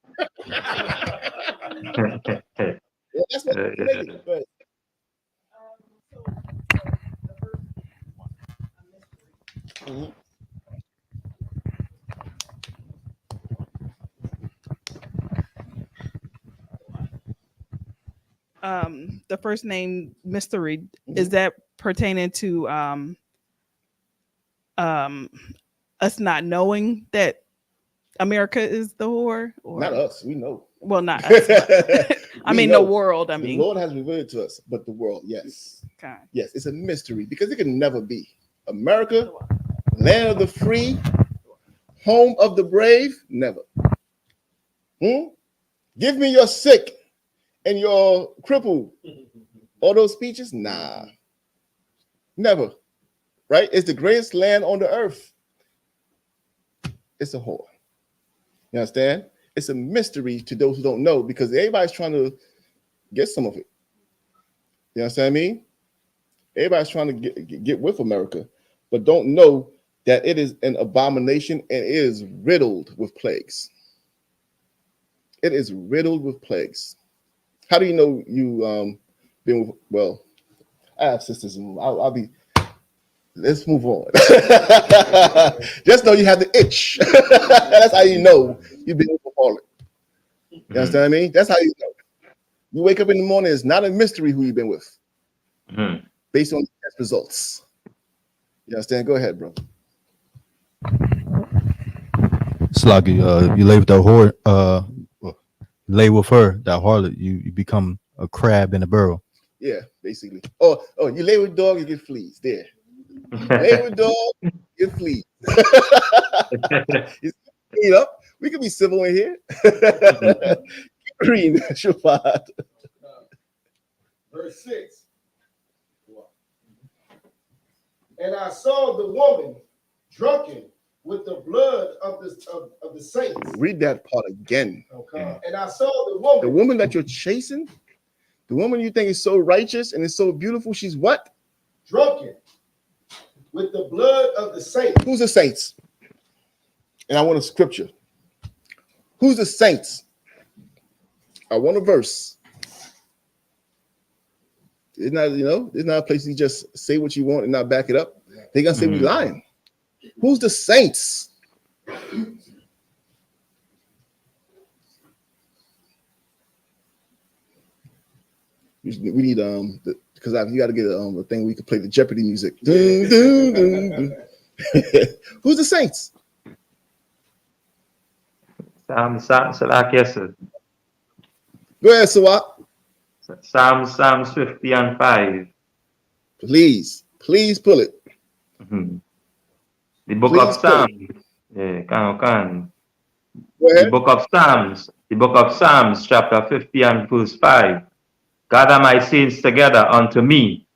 That's what made it. But, the first name mystery, is that pertaining to us not knowing that America is the whore? Or not us, we know. Well, not us. But, I mean, know. The world. I mean, the Lord has revealed it to us, but the world, yes. Okay. Yes, it's a mystery because it can never be. America, land of the free, home of the brave, never. Give me your sick and your crippled. All those speeches? Nah. Never. Right? It's the greatest land on the earth. It's a whore. You understand? It's a mystery to those who don't know because everybody's trying to get some of it. You understand what I mean? Everybody's trying to get with America, but don't know that it is an abomination and it is riddled with plagues. It is riddled with plagues. How do you know you been with, well, I have sisters and I'll be, let's move on. Just know you have the itch. That's how you know you've been with a harlot. You understand what I mean? That's how you know. You wake up in the morning, it's not a mystery who you've been with. Based on test results. You understand? Go ahead, bro. Sluggy, you lay with the whore, lay with her, that harlot, you become a crab in a barrel. Yeah, basically. Oh, you lay with dog, you get fleas. There. Lay with dog, you get fleas. You know, we can be civil in here. Keep reading, Shafat. Verse 6. And I saw the woman drunken with the blood of the saints. Read that part again. Okay. And I saw the woman that you're chasing, the woman you think is so righteous and is so beautiful, she's what? Drunken with the blood of the saints. Who's the saints? And I want a scripture. Who's the saints? I want a verse. It's not, it's not a place you just say what you want and not back it up. They're gonna say we lying. Who's the saints? We need because you got to get a thing we can play the Jeopardy music. Dun, dun, dun, dun. Who's the saints? Salakia, Go ahead, Sawat. Psalms 50 and 5. Please pull it. Mhm. The book Please of pull it. Psalms. Yeah, can. Go The ahead. book of Psalms, chapter 50 and verse 5. Gather my saints together unto me,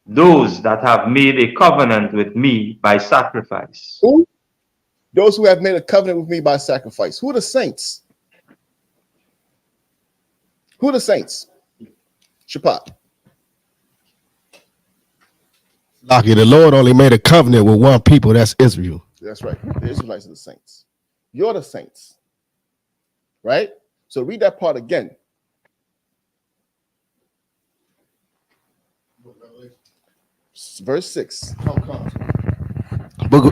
those that have made a covenant with me by sacrifice. Who? Those who have made a covenant with me by sacrifice. Who are the saints? Who are the saints? Shapat. Lucky, the Lord only made a covenant with one people. That's Israel. That's right. The Israelites are the saints. You're the saints. Right? So read that part again. Verse 6. Book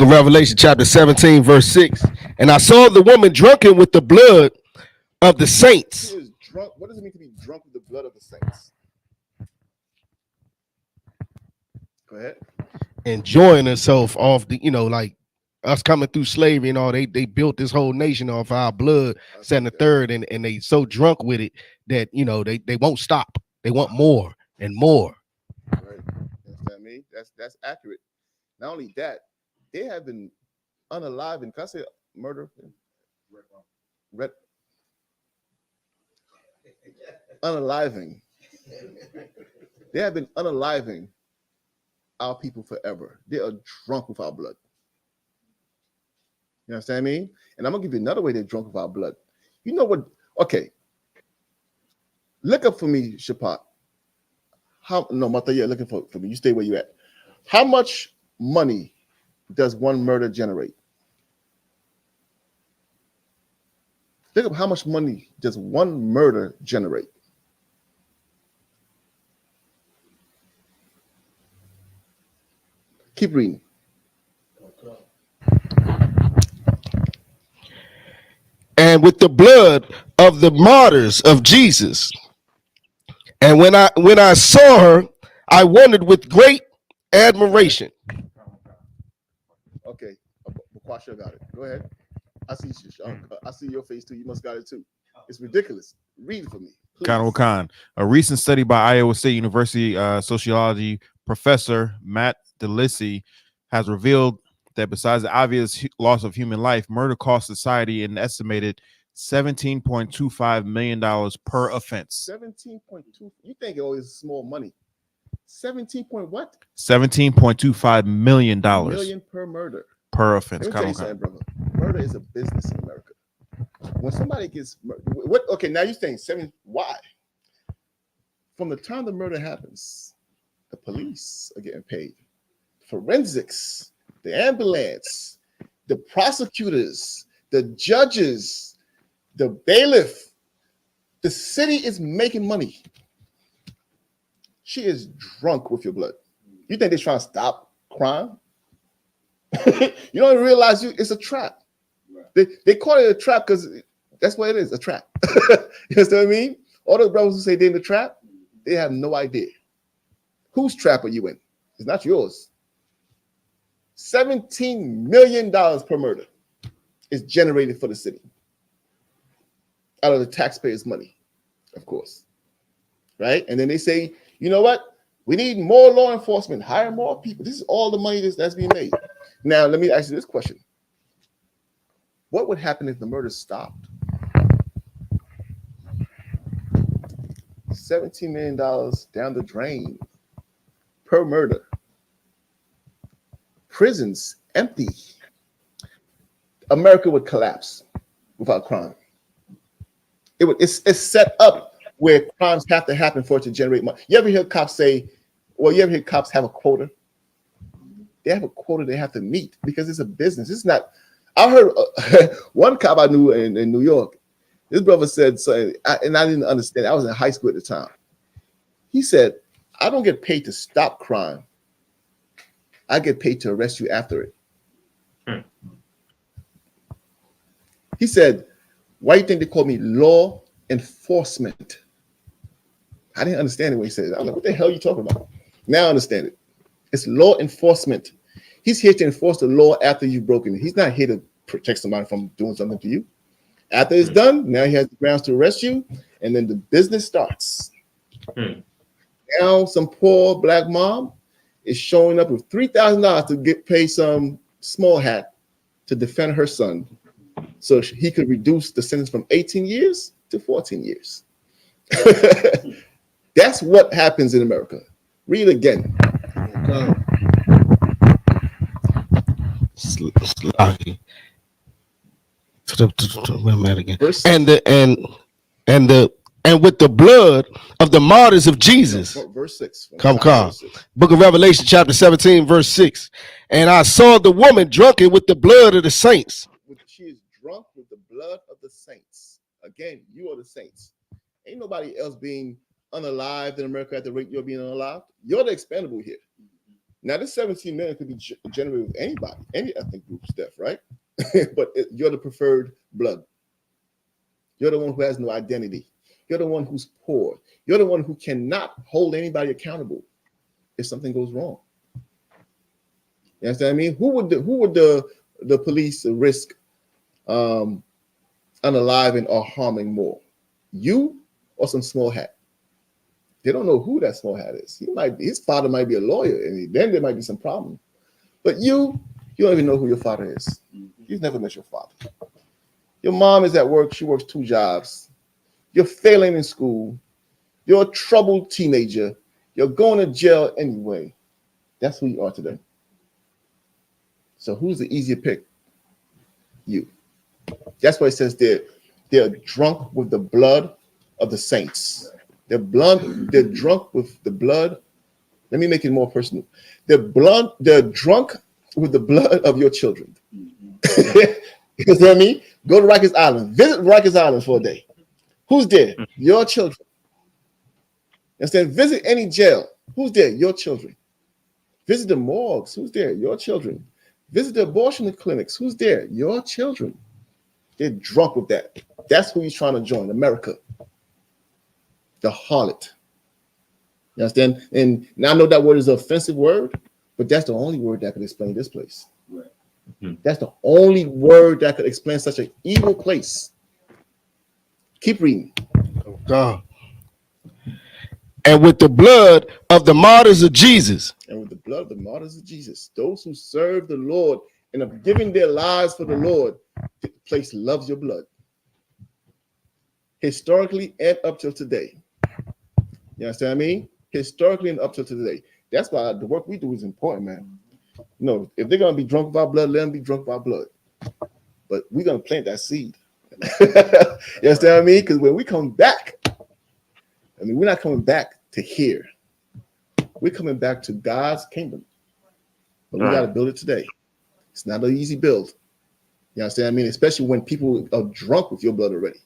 of Revelation, chapter 17, verse 6. And I saw the woman drunken with the blood of the saints. She is drunk. What does it mean to be drunk with the blood of the saints? Go ahead. Enjoying herself off the, like us coming through slavery and all. They built this whole nation off our blood, second and third, and they so drunk with it that they won't stop. They want more and more. Right. Understand me? That's accurate. Not only that, they have been unaliving. Can I say murder? Unaliving. They have been unaliving our people forever. They are drunk with our blood. You understand me? And I'm gonna give you another way they're drunk with our blood. You know what? Okay. Look up for me, Shapat. Mata, you're looking for me. You stay where you at. How much money does one murder generate? Look up how much money does one murder generate? Keep reading. And with the blood of the martyrs of Jesus. And when I saw her, I wondered with great admiration. Okay, Bakwasha got it. Go ahead. I see your face too. You must got it too. It's ridiculous. Read it for me. Khan. A recent study by Iowa State University sociology professor Matt DeLisi has revealed that besides the obvious loss of human life, murder costs society an estimated $17.25 million per offense. 17.2. You think it is small money? 17 point what? $17.25 million per murder. Per offense. Let me tell you something, brother. Murder is a business in America. When somebody gets what? Okay, now you're saying 7. Why? From the time the murder happens, the police are getting paid. Forensics, the ambulance, the prosecutors, the judges, the bailiff. The city is making money. She is drunk with your blood. You think they're trying to stop crime? You don't realize it's a trap. Right. They call it a trap because that's what it is, a trap. You understand what I mean? All those brothers who say they're in the trap, they have no idea. Whose trap are you in? It's not yours. $17 million per murder is generated for the city out of the taxpayers' money, of course. Right? And then they say, you know what? We need more law enforcement, hire more people. This is all the money that's being made. Now, let me ask you this question. What would happen if the murder stopped? $17 million down the drain per murder. Prisons empty. America would collapse without crime. It's set up where crimes have to happen for it to generate money. You ever hear cops say, well, you ever hear cops have a quota? They have a quota they have to meet because it's a business. It's not. I heard one cop I knew in New York. His brother said, and I didn't understand. I was in high school at the time. He said, I don't get paid to stop crime. I get paid to arrest you after it. He said, why do you think they call me law enforcement? I didn't understand it when he said it. I was like, what the hell are you talking about? Now I understand it. It's law enforcement. He's here to enforce the law after you've broken it. He's not here to protect somebody from doing something to you. After it's done, now he has the grounds to arrest you, and then the business starts. Now some poor black mom is showing up with $3,000 to get paid some small hat to defend her son, so he could reduce the sentence from 18 years to 14 years. That's what happens in America. Read again. Sloggy. Where am I at again? And with the blood of the martyrs of Jesus. Verse 6. Come. Book of Revelation, chapter 17, verse 6. And I saw the woman drunken with the blood of the saints. She is drunk with the blood of the saints. Again, you are the saints. Ain't nobody else being unalived in America at the rate you're being unalived. You're the expendable here. Now, this 17 million could be generated with anybody, any ethnic group, Steph, right? But you're the preferred blood. You're the one who has no identity. You're the one who's poor. You're the one who cannot hold anybody accountable if something goes wrong. You understand what I mean? Who would the police risk unaliving or harming more? You or some small hat? They don't know who that small hat is. His father might be a lawyer, and then there might be some problem. But you don't even know who your father is. You've never met your father. Your mom is at work. She works 2 jobs. You're failing in school. You're a troubled teenager. You're going to jail anyway. That's who you are today. So who's the easier pick? You. That's why it says they're drunk with the blood of the saints. They're drunk with the blood. Let me make it more personal. They're drunk with the blood of your children. You know what I mean? Go to Rikers Island. Visit Rikers Island for a day. Who's there? Your children. Instead, visit any jail. Who's there? Your children. Visit the morgues. Who's there? Your children. Visit the abortion clinics. Who's there? Your children. They're drunk with that. That's who he's trying to join, America. The harlot. You understand? And now I know that word is an offensive word, but that's the only word that could explain this place. Right. That's the only word that could explain such an evil place. Keep reading. Oh, God. And with the blood of the martyrs of Jesus. And with the blood of the martyrs of Jesus, those who serve the Lord and have given their lives for the Lord, the place loves your blood. Historically and up till today. You understand what I mean? Historically and up till today. That's why the work we do is important, man. No, if they're going to be drunk with our blood, let them be drunk with our blood. But we're going to plant that seed. You understand what I mean? Because when we come back, I mean, we're not coming back to here. We're coming back to God's kingdom. But we got to build it today. It's not an easy build. You understand what I mean? Especially when people are drunk with your blood already.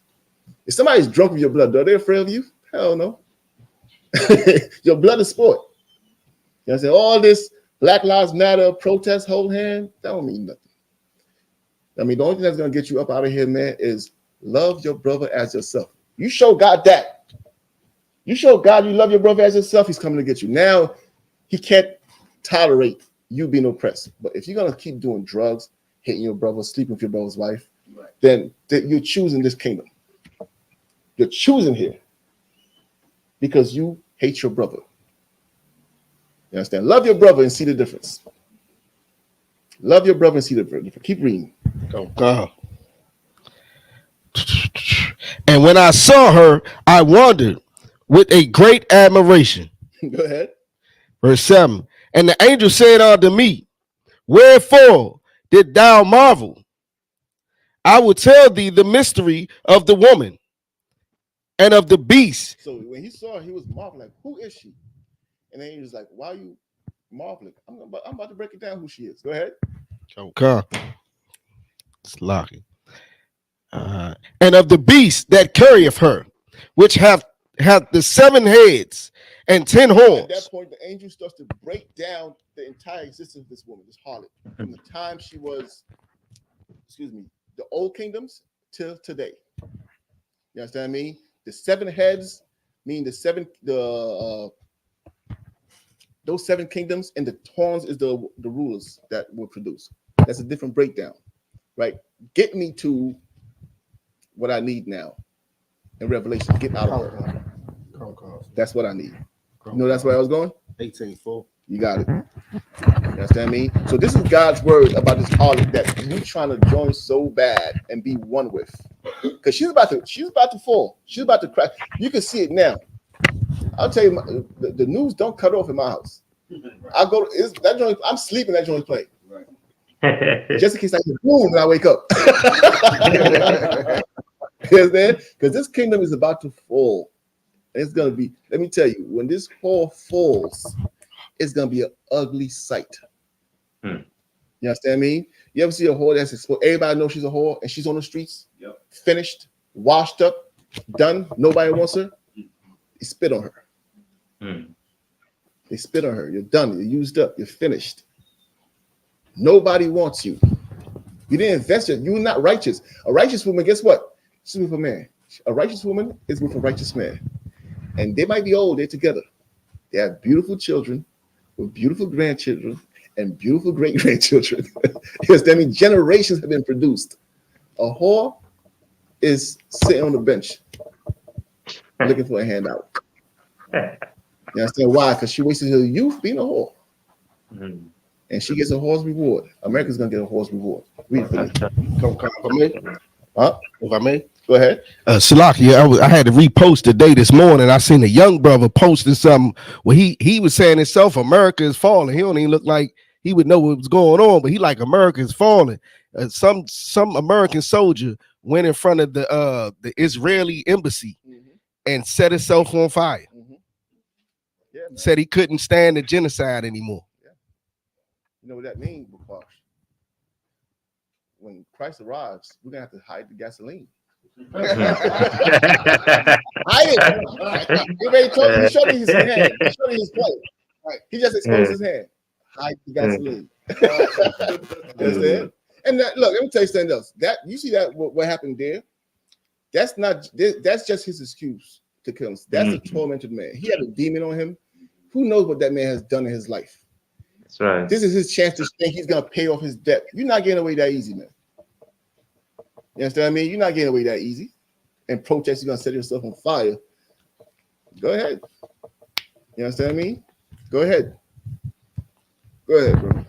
If somebody's drunk with your blood, are they afraid of you? Hell no. Your blood is sport. You understand? All this Black Lives Matter protest, hold hand, that don't mean nothing. I mean, the only thing that's going to get you up out of here, man, is love your brother as yourself. You show God that. You show God you love your brother as yourself, he's coming to get you. Now, he can't tolerate you being oppressed. But if you're going to keep doing drugs, hitting your brother, sleeping with your brother's wife, then you're choosing this kingdom. You're choosing here because you hate your brother. You understand? Love your brother and see the difference. Love your brother and see the difference. Keep reading. Oh, God. And when I saw her, I wondered with a great admiration. Go ahead. Verse 7. And the angel said unto me, wherefore did thou marvel? I will tell thee the mystery of the woman and of the beast. So when he saw her, he was marveling, like, who is she? And then he was like, why are you marveling? I'm about to break it down who she is. Go ahead. Okay. It's locking. And of the beast that carrieth her, which hath the 7 heads and 10 At horns. that point, the angel starts to break down the entire existence of this woman, this harlot, from the time she was, the old kingdoms till today. You understand me? The 7 heads mean those 7 kingdoms, and the horns is the rulers that will produce. That's a different breakdown, right? Get me to what I need now in Revelation. Get out of her. That's what I need. You know, that's where I was going. 18:4. You got it. You understand me? So this is God's word about this harlot that we're trying to join so bad and be one with, because she's about to fall. She's about to crack. You can see it now. I'll tell you, the news don't cut off in my house. I go that joint. I'm sleeping. That joint playing. Right. Just in case I hear boom when I wake up. You understand? Because this kingdom is about to fall. And it's gonna be. Let me tell you, when this whore falls, it's gonna be an ugly sight. You understand me? You ever see a whore that's exposed? Everybody knows she's a whore, and she's on the streets, finished, washed up, done. Nobody wants her. They spit on her. They spit on her. You're done. You're used up. You're finished. Nobody wants you. You didn't invest it. You're not righteous. A righteous woman, guess what? She's with a man. A righteous woman is with a righteous man. And they might be old. They're together. They have beautiful children with beautiful grandchildren and beautiful great-grandchildren. Because that means generations have been produced. A whore is sitting on the bench looking for a handout. You understand why? Because she wasted her youth being a whore. And she gets a whore's reward. America's going to get a whore's reward. Read it for me. If I may? Go ahead. Shalaki, I had to repost today this morning. I seen a young brother posting something where he was saying himself, America is falling. He don't even look like he would know what was going on, but he like America is falling. Some American soldier went in front of the Israeli embassy and set himself on fire. Yeah, said he couldn't stand the genocide anymore. Yeah. You know what that means, Bukash? When Christ arrives, we're gonna have to hide the gasoline. Hide it. He already told me. He showed me his hand. He showed me his plate. Right. He just exposed his hand. Hide the gasoline. Understand? And that, look, let me tell you something else. That you see that what happened there? That's just his excuse to kill him. That's a tormented man. He had a demon on him. Who knows what that man has done in his life? That's right. This is his chance to think he's gonna pay off his debt. You're not getting away that easy, man. You understand what I mean? You're not getting away that easy. And protest, you're gonna set yourself on fire. Go ahead. You understand what I mean? Go ahead. Go ahead, bro.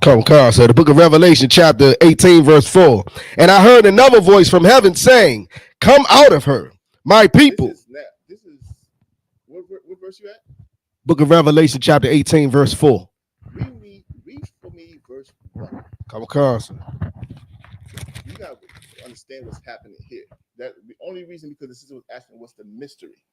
Come, Carl. So the book of Revelation, chapter 18, verse 4. And I heard another voice from heaven saying, "Come out of her, my people." This is what verse you at? Book of Revelation, chapter 18, verse 4. Read for me verse 1. Come, Carl. You gotta understand what's happening here. That the only reason because the sister was asking what's the mystery.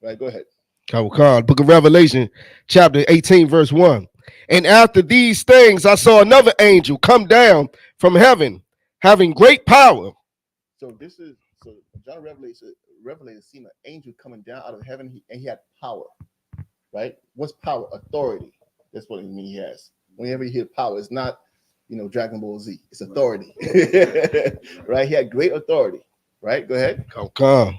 Right, go ahead. Come, Carl. Book of Revelation, chapter 18, verse 1. And after these things, I saw another angel come down from heaven, having great power. So John Revelator seen an angel coming down out of heaven, and he had power. Right? What's power? Authority. That's what it means he has. Whenever you hear power, it's not, Dragon Ball Z. It's authority. Right? He had great authority. Right? Go ahead. Come.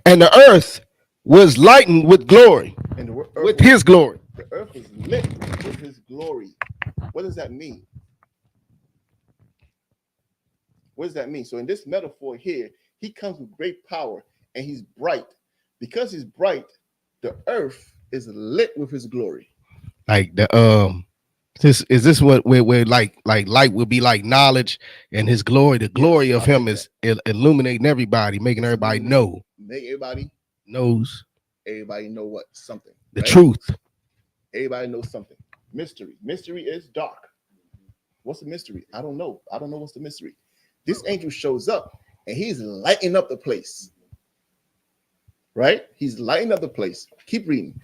And the earth was lightened with glory. And with his glory. The earth was lit with his glory. What does that mean? What does that mean? So in this metaphor here, he comes with great power and he's bright. Because he's bright, the earth is lit with his glory. Like the this what where like light would be like knowledge, and his glory, the glory of him is illuminating everybody, making everybody know. Make everybody knows. Everybody know what? Something. The truth. Everybody knows something. Mystery. Mystery is dark. What's the mystery? I don't know. I don't know what's the mystery. This angel shows up and he's lighting up the place. Right? He's lighting up the place. Keep reading.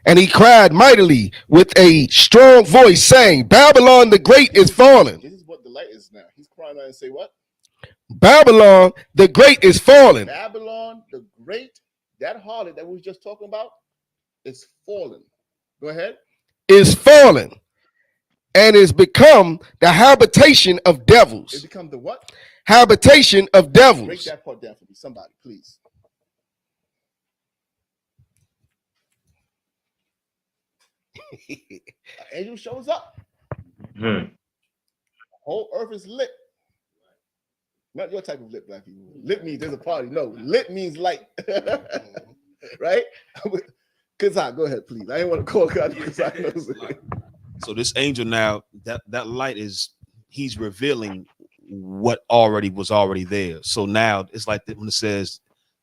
And he cried mightily with a strong voice, saying, Babylon the Great is fallen. This is what the light is now. He's crying out and say what? Babylon the Great is fallen. Babylon the Great, that harlot that we was just talking about, is fallen. Go ahead. Is fallen, and is become the habitation of It devils. become the what? Habitation of Break devils. that part down for me, somebody, please. An angel shows up. Hmm. Whole earth is lit. Not your type of lit, black people. Lit means there's a party. No, lit means light. Right? Kazak, go ahead, please. I didn't want to call God Kazak. So this angel now, that light is, he's revealing what already was already there. So now it's like when it says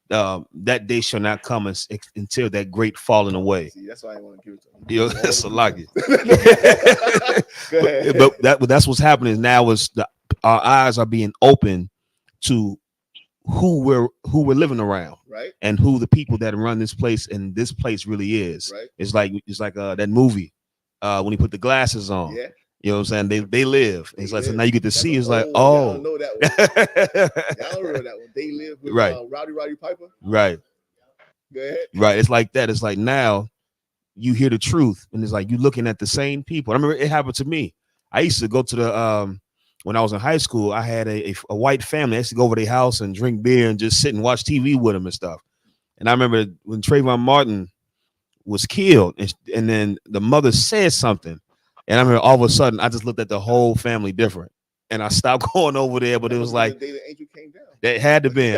that day shall not come until that great falling away. See, that's why I didn't want to give it to him. You know, that's a like it. Go ahead. But that's what's happening now is our eyes are being open to who we're living around, right? And who the people that run this place and this place really is. Right. It's like that movie when he put the glasses on. Yeah. You know what I'm saying? They live. It's like, so now you get to see. It's like, y'all oh, know that one. Y'all know that one. They live with right. Rowdy Piper. Right. Go ahead. Right. It's like that. It's like now you hear the truth, and it's like you looking at the same people. I remember it happened to me. I used to go to the when I was in high school. I had a white family. I used to go over their house and drink beer and just sit and watch TV with them and stuff. And I remember when Trayvon Martin was killed, and then the mother said something, and I remember all of a sudden I just looked at the whole family different, and I stopped going over there. But it was like the day the angel came down. That had to be.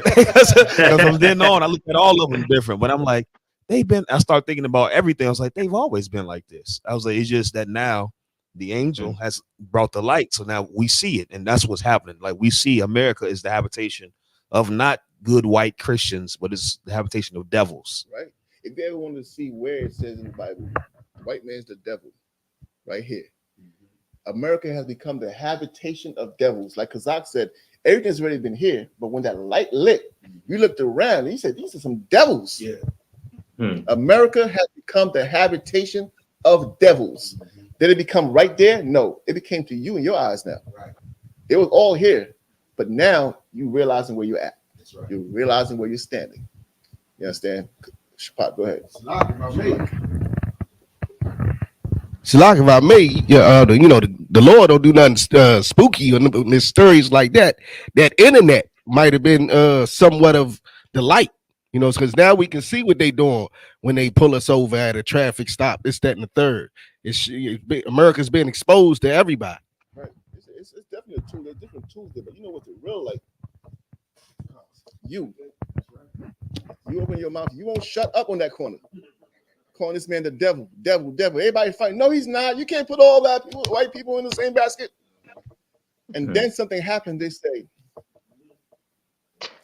From then on, I looked at all of them different. But I'm like, I start thinking about everything. I was like, they've always been like this. I was like, it's just that now the angel has brought the light. So now we see it. And that's what's happening. Like we see America is the habitation of not good white Christians, but it's the habitation of devils. Right. If you ever want to see where it says in the Bible, the white man's the devil, right here. America has become the habitation of devils. Like Kazak said, everything's already been here, but when that light lit, you looked around and you said, these are some devils. Yeah. America has become the habitation of devils. Did it become right there? No, it became to you in your eyes now. Right. It was all here, but now you realizing where you're at. That's right. You're realizing where you're standing. You understand? Shapot, go ahead. Shalak, if I may, the Lord don't do nothing spooky or mysterious like that. That internet might have been somewhat of the light, because now we can see what they doing when they pull us over at a traffic stop. It's that and the third. America's been exposed to everybody. Right. It's definitely a tool. There's different tools there, but you know what the real like? You open your mouth. You won't shut up on that corner. Calling this man the devil. Everybody fighting. No, he's not. You can't put all that white people in the same basket. And then something happened. They say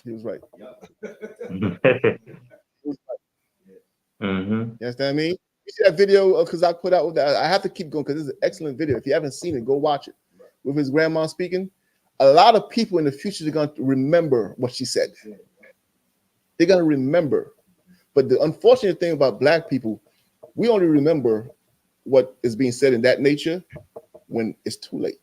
he was right. You understand what I mean? You see that video because I put out with that. I have to keep going because this is an excellent video. If you haven't seen it, go watch it. With his grandma speaking. A lot of people in the future are going to remember what she said. They're going to remember. But the unfortunate thing about black people, we only remember what is being said in that nature when it's too late.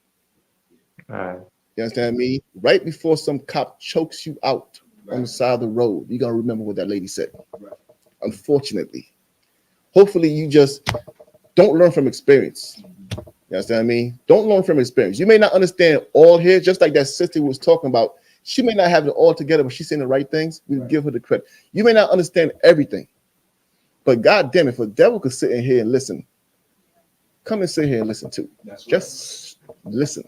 You understand me? Right before some cop chokes you out on the side of the road, you're going to remember what that lady said. Unfortunately. Hopefully you just don't learn from experience. You understand what I mean? Don't learn from experience. You may not understand all here, just like that sister was talking about. She may not have it all together, but she's saying the right things. We give her the credit. You may not understand everything, but God damn it, if a devil could sit in here and listen, come and sit here and listen too. Just listen.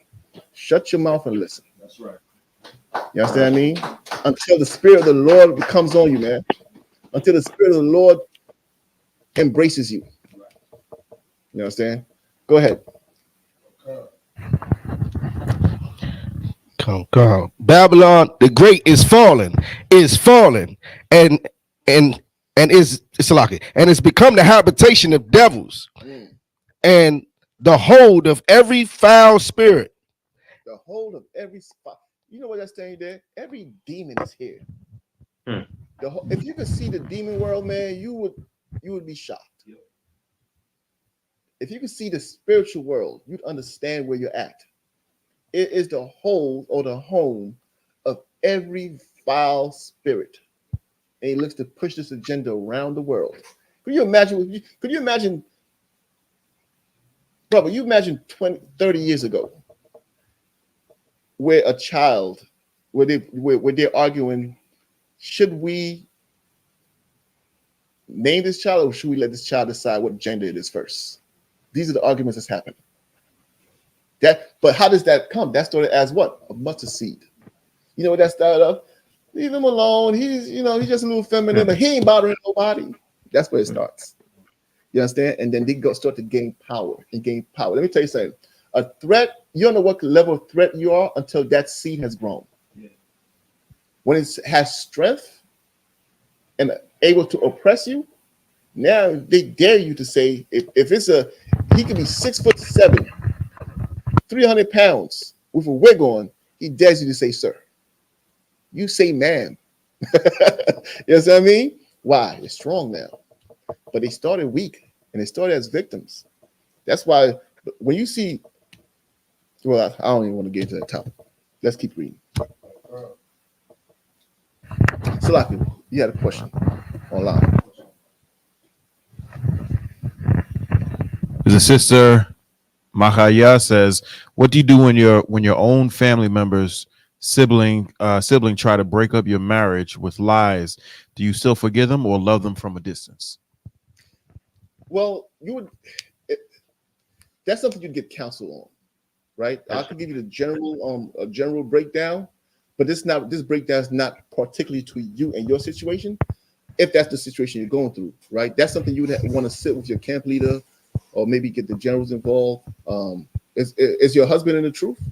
Shut your mouth and listen. That's right. You understand what I mean? Until the Spirit of the Lord comes on you, man. Until the Spirit of the Lord embraces you. You understand? Go ahead. Come. Babylon the Great is fallen, and it's become the habitation of devils, and the hold of every foul spirit. The hold of every spot. You know what that's saying there? Every demon is here. If you could see the demon world, man, you would be shocked. If you could see the spiritual world, you'd understand where you're at. It is the hold or the home of every vile spirit, and he looks to push this agenda around the world. Could you imagine, brother, you imagine 20, 30 years ago, where a child, where they're arguing, should we name this child or should we let this child decide what gender it is first? These are the arguments that's happening. But how does that come? That started as what? A mustard seed. You know what that started up? Leave him alone. He's just a little feminine, but he ain't bothering nobody. That's where it starts. You understand? And then they start to gain power and gain power. Let me tell you something. A threat, you don't know what level of threat you are until that seed has grown. Yeah. When it has strength and able to oppress you, now they dare you to say, if he could be 6'7", 300 pounds with a wig on, he dares you to say, sir. You say, ma'am. You know what I mean? Why? They're strong now. But they started weak and they started as victims. That's why when you see, well, I don't even want to get into that topic. Let's keep reading. Salaki, you had a question online. The sister Mahaya says, "What do you do when your own family members, sibling try to break up your marriage with lies? Do you still forgive them or love them from a distance?" Well, that's something you'd get counsel on, right? I can give you the general breakdown, but this breakdown is not particularly to you and your situation. If that's the situation you're going through, right? That's something you would want to sit with your camp leader, or maybe get the generals involved. Is your husband in the truth?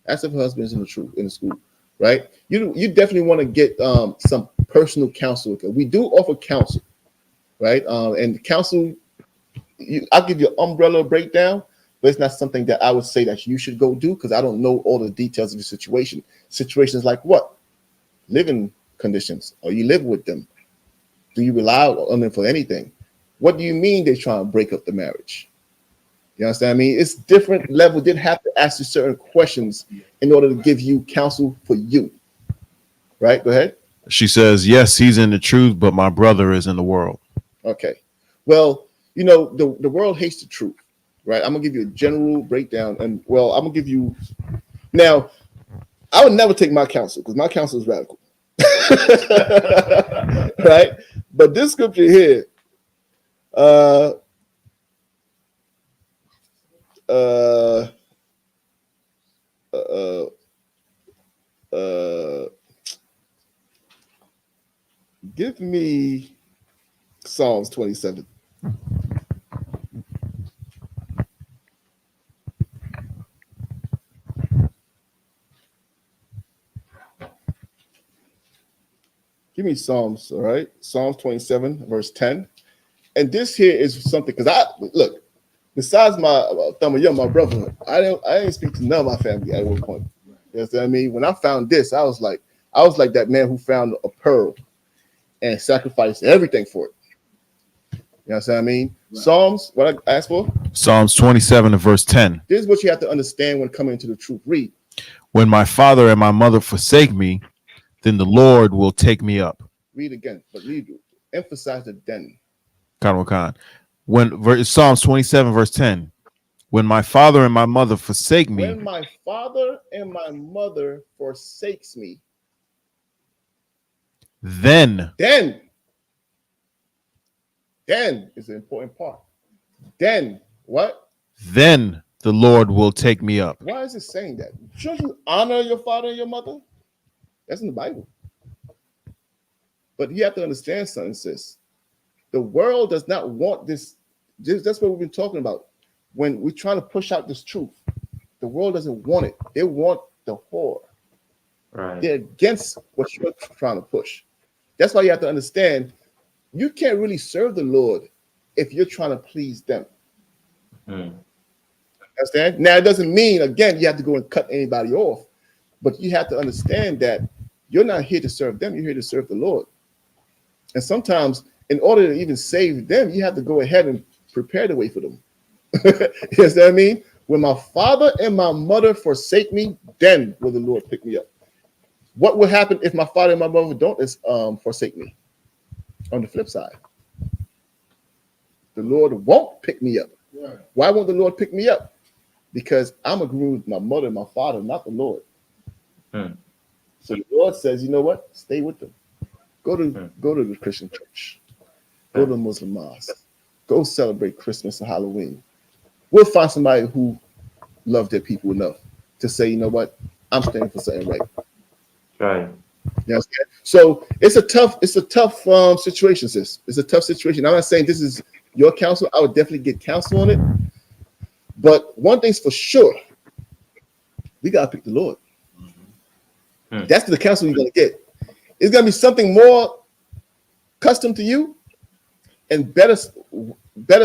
Ask if her husband is in the truth in the school, right? You definitely want to get some personal counsel. We do offer counsel, right? And counsel, I'll give you an umbrella breakdown, but it's not something that I would say that you should go do because I don't know all the details of the situation. Situations like what? Living conditions. Or you live with them? Do you rely on them for anything? What do you mean they're trying to break up the marriage? You understand what I mean? It's different level. Didn't have to ask you certain questions in order to give you counsel for you. Right? Go ahead. She says, yes, he's in the truth, but my brother is in the world. Okay. Well, the world hates the truth, right? I'm going to give you a general breakdown. And, well, I'm going to give you... Now, I would never take my counsel because my counsel is radical. Right? But this scripture here, give me Psalms 27. Give me Psalms, all right? Psalms 27, verse 10. And this here is something, because look, besides my my brother, I didn't speak to none of my family at one point. You know what I mean? When I found this, I was like that man who found a pearl and sacrificed everything for it. You know what I mean? Right. Psalms, what I asked for? Psalms 27 and verse 10. This is what you have to understand when coming into the truth. Read. When my father and my mother forsake me, then the Lord will take me up. Read again, but read. Emphasize the then. Psalms 27 verse 10. When my father and my mother forsake me. When my father and my mother forsakes me. Then is the important part. Then what? Then the Lord will take me up. Why is it saying that? Shouldn't you honor your father and your mother? That's in the Bible. But you have to understand something, sis. The world does not want this. That's what we've been talking about. When we're trying to push out this truth, the world doesn't want it. They want the whore. Right. They're against what you're trying to push. That's why you have to understand you can't really serve the Lord if you're trying to please them. Understand? Now, it doesn't mean, again, you have to go and cut anybody off, but you have to understand that you're not here to serve them. You're here to serve the Lord. And sometimes, in order to even save them, you have to go ahead and prepare the way for them. You understand what I mean? When my father and my mother forsake me, then will the Lord pick me up. What will happen if my father and my mother don't forsake me? On the flip side, the Lord won't pick me up. Right. Why won't the Lord pick me up? Because I'm agreeing with my mother and my father, not the Lord. So the Lord says, you know what? Stay with them. Go to the Christian church. Go to the Muslim mosque. Go celebrate Christmas and Halloween. We'll find somebody who loves their people enough to say, you know what? I'm standing for something right. Right. You understand? So it's a tough situation, sis. It's a tough situation. I'm not saying this is your counsel. I would definitely get counsel on it. But one thing's for sure, we gotta pick the Lord. That's the counsel you're gonna get. It's gonna be something more custom to you and better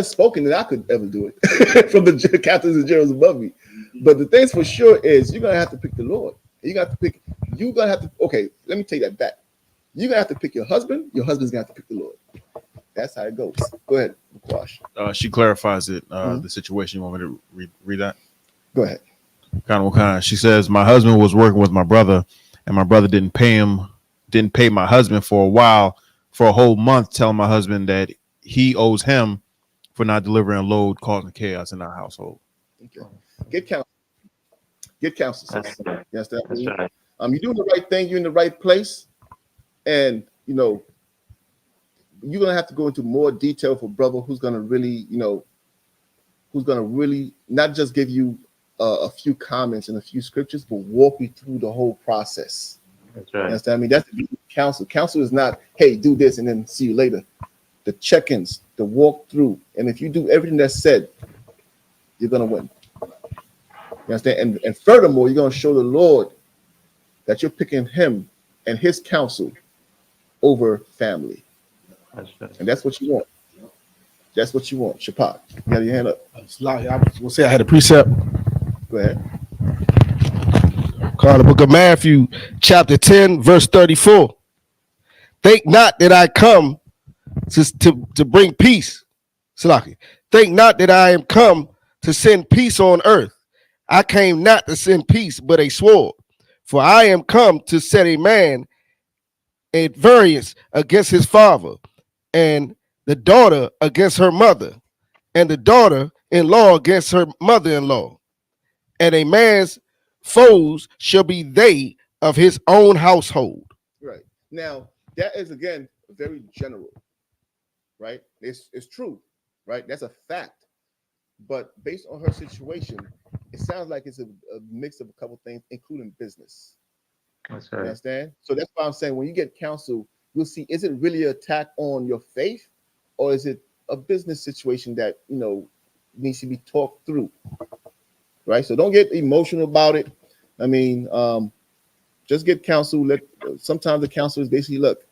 spoken than I could ever do it from the captains and generals above me. But the things for sure is you're gonna have to pick the Lord. Okay, let me take that back. You're gonna have to pick your husband. Your husband's gonna have to pick the Lord. That's how it goes. Go ahead, Quash. She clarifies it. The situation. You want me to read that? Go ahead. Kind. She says, my husband was working with my brother, and my brother didn't pay my husband for a while, for a whole month, telling my husband that he owes him for not delivering a load, causing chaos in our household. Okay. Get counsel. Get counsel. Yes, that. That's right. You're doing the right thing. You're in the right place, and you know you're gonna have to go into more detail for brother who's gonna really, not just give you a few comments and a few scriptures, but walk you through the whole process. That's right. You understand? I mean, that's the counsel. Counsel is not, hey, do this and then see you later. The check-ins, the walk-through, and if you do everything that's said, you're gonna win. You understand? And furthermore, you're gonna show the Lord that you're picking Him and His counsel over family. That's right. And that's what you want. That's what you want. Shapak, you got your hand up. I was gonna say I had a precept. Go ahead. Called the book of Matthew, chapter 10, verse 34. Think not that I come to bring peace. Salaki. Think not that I am come to send peace on earth. I came not to send peace, but a sword. For I am come to set a man at variance against his father, and the daughter against her mother, and the daughter-in-law against her mother-in-law. And a man's foes shall be they of his own household. Right. Now, that is, again, very general, right? It's true, right? That's a fact. But based on her situation, it sounds like it's a mix of a couple things, including business. That's You right. understand? So that's why I'm saying when you get counsel, you'll see, is it really an attack on your faith, or is it a business situation that, needs to be talked through? Right? So don't get emotional about it. I mean, just get counsel. Sometimes the counsel is basically, look,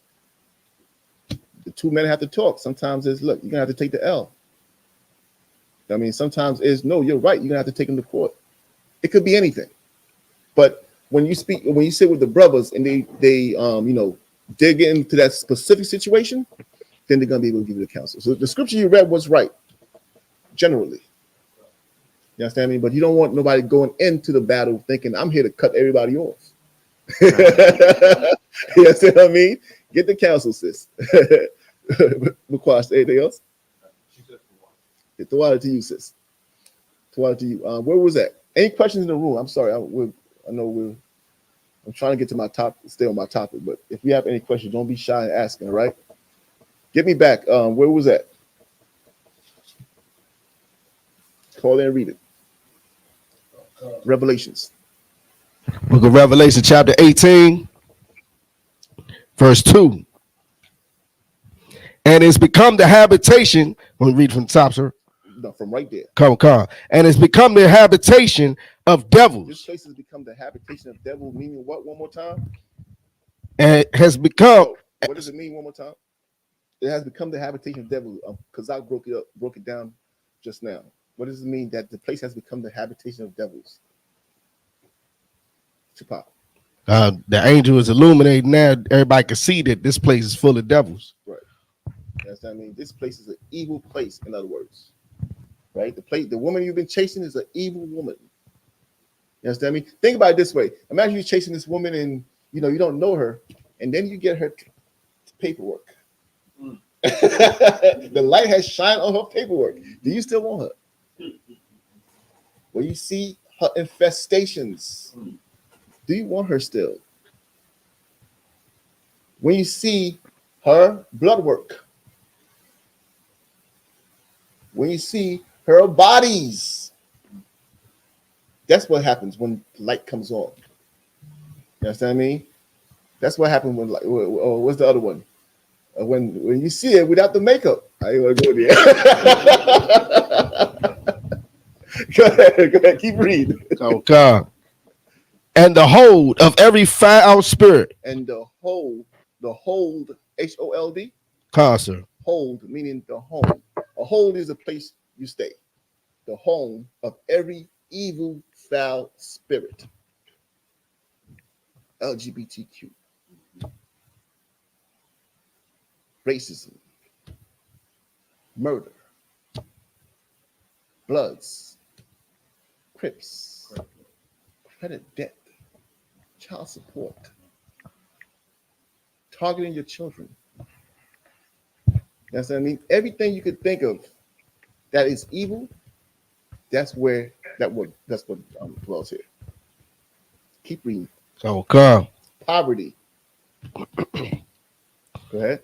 the two men have to talk. Sometimes it's, look, you're gonna have to take the L. I mean, sometimes it's, no, you're right, you're gonna have to take them to court. It could be anything. But when you sit with the brothers and they dig into that specific situation, then they're gonna be able to give you the counsel. So the scripture you read was right, generally. You understand me? But you don't want nobody going into the battle thinking, I'm here to cut everybody off. You understand what I mean? Get the counsel, sis. McQuash, anything else? Get the water to you, sis. The water to you. Where was that? Any questions in the room? I'm sorry. I'm trying to get to my topic, stay on my topic. But if you have any questions, don't be shy in asking, all right? Get me back. Where was that? Call in and read it. Revelations. Book of Revelation, chapter 18, verse 2. And it's become the habitation. Let me read from the top, sir. No, from right there. Come. And it's become the habitation of devils. This place has become the habitation of devils, meaning what? One more time. And it has become. What does it mean? One more time. It has become the habitation of devils. Because I broke it down just now. What does it mean that the place has become the habitation of devils? Chappelle. The angel is illuminating now. Everybody can see that this place is full of devils. Right. That's what I mean. This place is an evil place, in other words. Right? The woman you've been chasing is an evil woman. You understand me? Think about it this way. Imagine you're chasing this woman and you know, you don't know her, and then you get her paperwork. The light has shined on her paperwork. Do you still want her? When you see her infestations, do you want her still? When you see her blood work, when you see her bodies, that's what happens when light comes on. You understand what I mean? That's what happens when light. What's the other one? When you see it without the makeup. I ain't gonna go there. Go ahead, keep reading. Oh God. And the hold of every foul spirit. And the hold, HOLD, Sir. hold meaning the home. A hold is a place you stay. The home of every evil, foul spirit. LGBTQ. Racism. Murder. Bloods. Crips. Credit debt. Child support. Targeting your children. That's what I mean. Everything you could think of that is evil, that's what dwells here. Keep reading. Oh God. Poverty. Go ahead.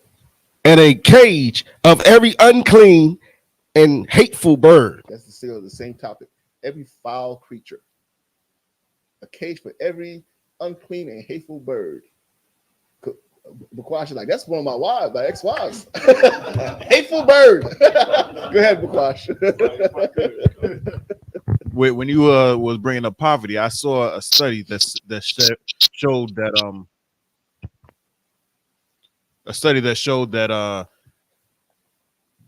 And a cage of every unclean and hateful bird. That's still the same topic. Every foul creature. A cage for every unclean and hateful bird. Bukwash is like, that's one of my wives, my ex-wives. Hateful bird. Go ahead, Bukwash. When you was bringing up poverty, I saw a study that showed that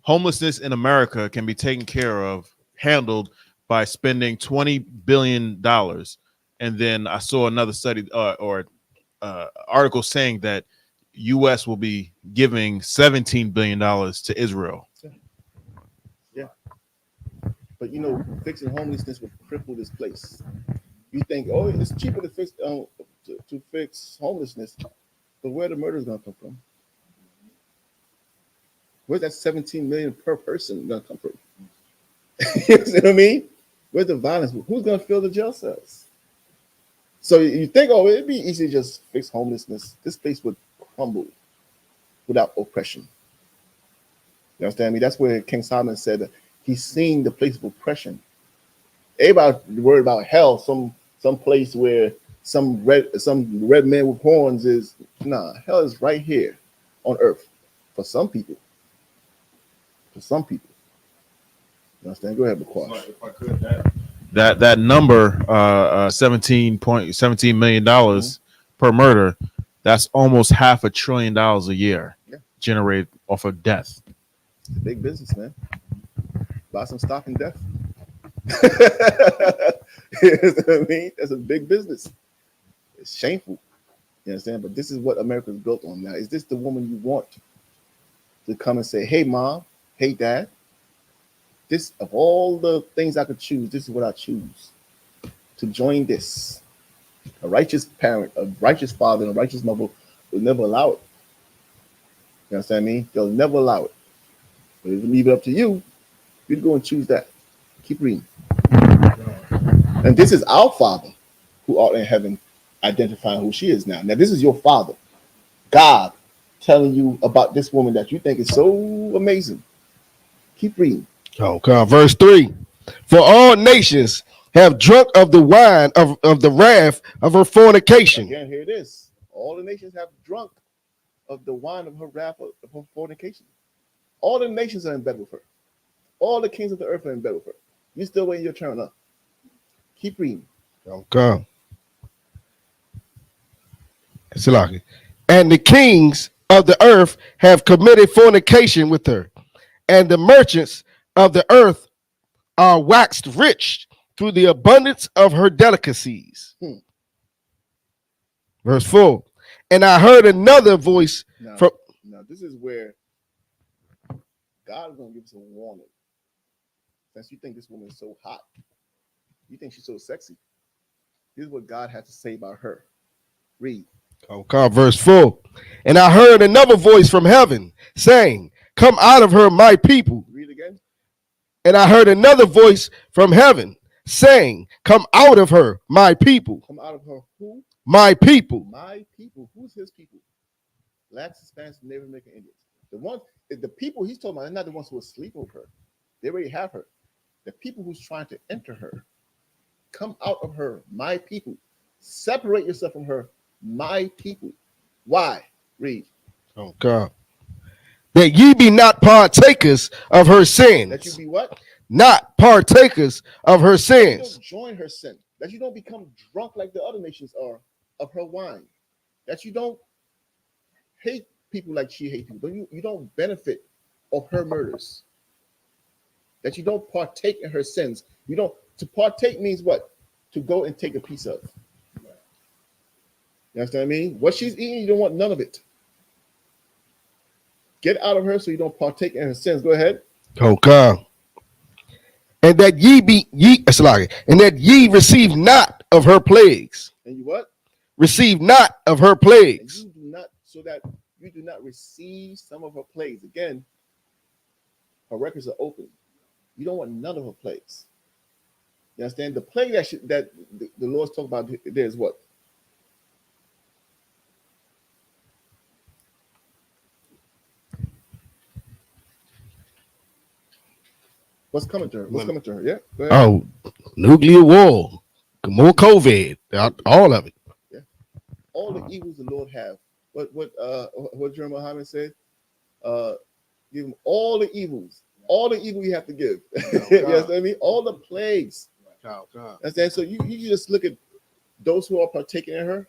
homelessness in America can be taken care of, handled by spending $20 billion. And then I saw another study article saying that U.S. will be giving $17 billion to Israel. Yeah. But you know, fixing homelessness would cripple this place. You think, oh, it's cheaper to fix to fix homelessness, but where the murder is gonna come from? Where's that 17 million per person gonna come from? You see what I mean? Where's the violence? Who's gonna fill the jail cells? So you think, oh, it'd be easy to just fix homelessness. This place would crumble without oppression. You understand me? That's where King Solomon said that he's seen the place of oppression. Everybody worried about hell, some place where some red man with horns is. Nah, hell is right here on earth for some people. For some people. You understand? Go ahead, Bukwash. If I could, That number, $17 million per murder, that's almost $500 billion a year generated off of death. It's a big business, man. Buy some stock in death. You know what I mean? That's a big business. It's shameful. You understand? But this is what America is built on now. Is this the woman you want to come and say, hey, mom, hey, dad, this, of all the things I could choose, this is what I choose to join this. A righteous parent, a righteous father, and a righteous mother will never allow it. You understand me? They'll never allow it. But if you leave it up to you, you'd go and choose that. Keep reading. And this is our Father who art in heaven, identifying who she is now. Now, this is your Father, God, telling you about this woman that you think is so amazing. Keep reading. Oh God. Verse 3. For all nations have drunk of the wine of the wrath of her fornication. Again, here it is. All the nations have drunk of the wine of her wrath of her fornication. All the nations are in bed with her. All the kings of the earth are in bed with her. You still waiting your turn up. Keep reading. Oh God. It's lucky. And the kings of the earth have committed fornication with her, and the merchants of the earth are waxed rich through the abundance of her delicacies. Verse 4. And I heard another voice from. Now, this is where God is going to give us a warning. Since you think this woman is so hot, you think she's so sexy. This is what God had to say about her. Read. Okay, verse 4. And I heard another voice from heaven saying, come out of her, my people. Read again. And I heard another voice from heaven saying, come out of her, my people. Come out of her who? My people. My people. Who's his people? Blacks, Hispanics, Native American Indians. The people he's talking about, they're not the ones who asleep with her. They already have her. The people who's trying to enter her. Come out of her, my people. Separate yourself from her, my people. Why? Read. Oh God. That ye be not partakers of her sins. That you be what? Not partakers of her That you sins. don't join her sin. That you don't become drunk like the other nations are of her wine. That you don't hate people like she hates people. You don't benefit of her murders. That you don't partake in her sins. You don't. To partake means what? To go and take a piece of. You understand what I mean? What she's eating, you don't want none of it. Get out of her so you don't partake in her sins. Go ahead. Oh God. And that ye receive not of her plagues. And you what? Receive not of her plagues. And you do not, so that you do not receive some of her plagues. Again, her records are open. You don't want none of her plagues. You understand? The plague that the Lord's talking about there is what? What's coming to her? What's coming to her? Yeah. Go ahead. Oh, nuclear war, more COVID, all of it. Yeah. All the evils the Lord have. What Jeremiah Muhammad said? Give him all the evils. All the evil you have to give. You know what I mean? All the plagues. Understand? So you just look at those who are partaking in her.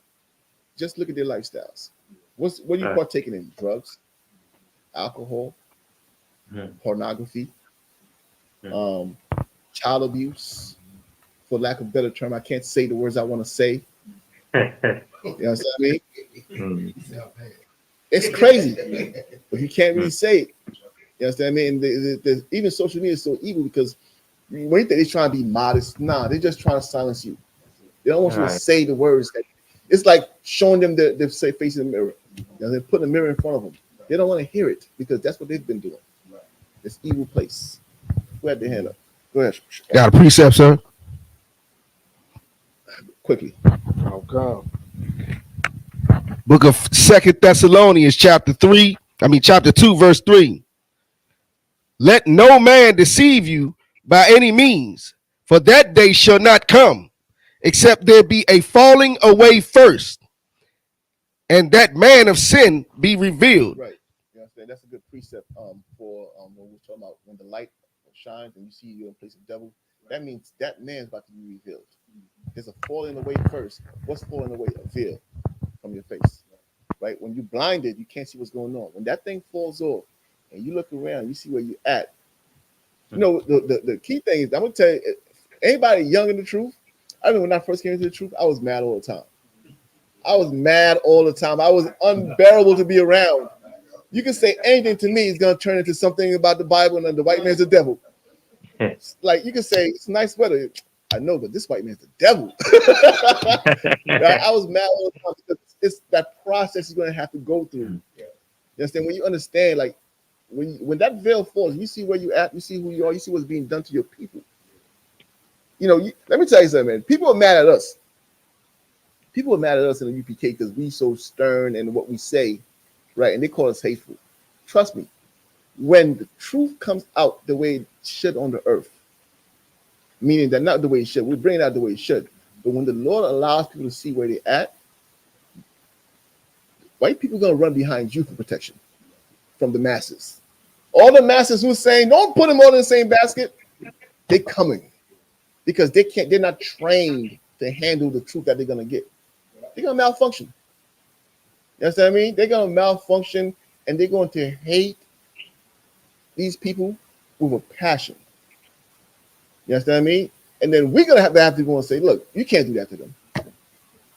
Just look at their lifestyles. What are you partaking in? Drugs, alcohol, pornography, child abuse. For lack of a better term, I can't say the words I want to say. You know what I mean? It's crazy, but you can't really say it. You understand? I mean, even social media is so evil because when you think they're trying to be modest, nah, they're just trying to silence you. They don't want you to say the words. It's like showing them their face in the mirror. You know, they're putting a mirror in front of them. They don't want to hear it because that's what they've been doing. This evil place. Go ahead, the hand up. Go ahead. Got a precept, sir? Quickly. Oh God. Book of 2 Thessalonians, chapter 2, verse 3. Let no man deceive you by any means, for that day shall not come, except there be a falling away first, and that man of sin be revealed. Right. You understand? That's a good precept for when we're talking about when the light shines and you see you in place of devil. That means that man's about to be revealed. There's a falling away first. What's falling away? A veil from your face. Right? When you're blinded, you can't see what's going on. When that thing falls off and you look around, you see where you're at. You know, the key thing is, I'm going to tell you, anybody young in the truth, I remember when I first came into the truth, I was mad all the time. I was mad all the time. I was unbearable to be around. You can say anything to me, it's going to turn into something about the Bible and then the white man's the devil. Like, you can say, it's nice weather. I know, but this white man's the devil. I was mad all the time because it's that process you're going to have to go through. You understand? When you understand, like, when that veil falls, you see where you're at, you see who you are, you see what's being done to your people. You know, let me tell you something, man. People are mad at us. People are mad at us in the UPK because we so stern and what we say, right? And they call us hateful. Trust me, when the truth comes out the way it should on the earth, meaning that not the way it should, we bring it out the way it should. But when the Lord allows people to see where they're at, white people are going to run behind you for protection from the masses. All the masses who are saying, don't put them all in the same basket, they're coming because they're not trained to handle the truth that they're going to get. They're going to malfunction. You understand what I mean? They're going to malfunction and they're going to hate these people with a passion. You understand what I mean? And then we're going to have to go and say, look, you can't do that to them.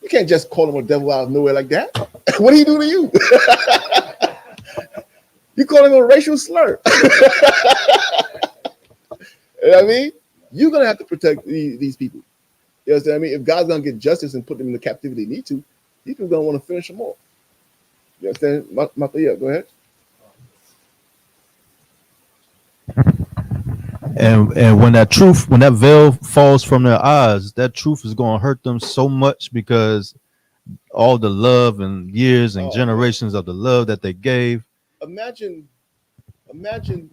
You can't just call them a devil out of nowhere like that. What do he do to you? You call him a racial slur. You know what I mean? You're going to have to protect these people. You understand what I mean? If God's going to get justice and put them in the captivity they need to, people gonna want to finish them off. You understand? Yeah, go ahead. And when that veil falls from their eyes, that truth is going to hurt them so much, because all the love and years and generations of the love that they gave. Imagine investing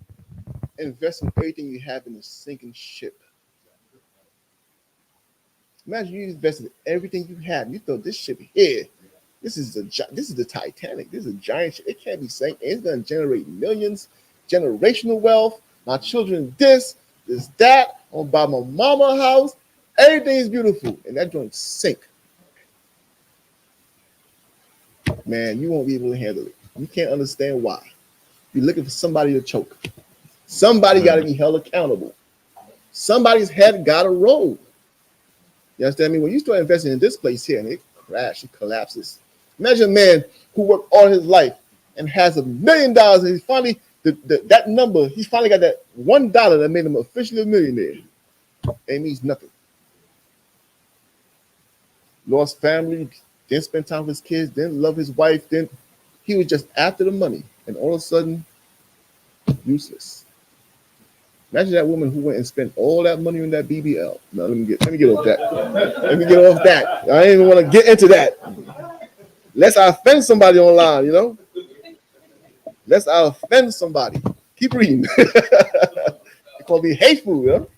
everything you have in a sinking ship. Imagine you invested everything you have. You thought this ship here, this is the Titanic. This is a giant ship. It can't be sank. It's going to generate millions, generational wealth. My children, this, that. I'm gonna buy my mama a house. Everything is beautiful, and that joint sink. Man, you won't be able to handle it. You can't understand why. You're looking for somebody to choke. Somebody got to be held accountable. Somebody's head got to roll. You understand me? When you start investing in this place here and it crashes, it collapses. Imagine a man who worked all his life and has $1 million, and he's finally that number. He's finally got that $1 that made him officially a millionaire. It means nothing. Lost family, didn't spend time with his kids, didn't love his wife, then he was just after the money, and all of a sudden, useless. Imagine that woman who went and spent all that money on that BBL. No, let me get off that. Let me get off that. I didn't even want to get into that. Lest I offend somebody online, you know? Lest I offend somebody. Keep reading. It's gonna be hateful, you know?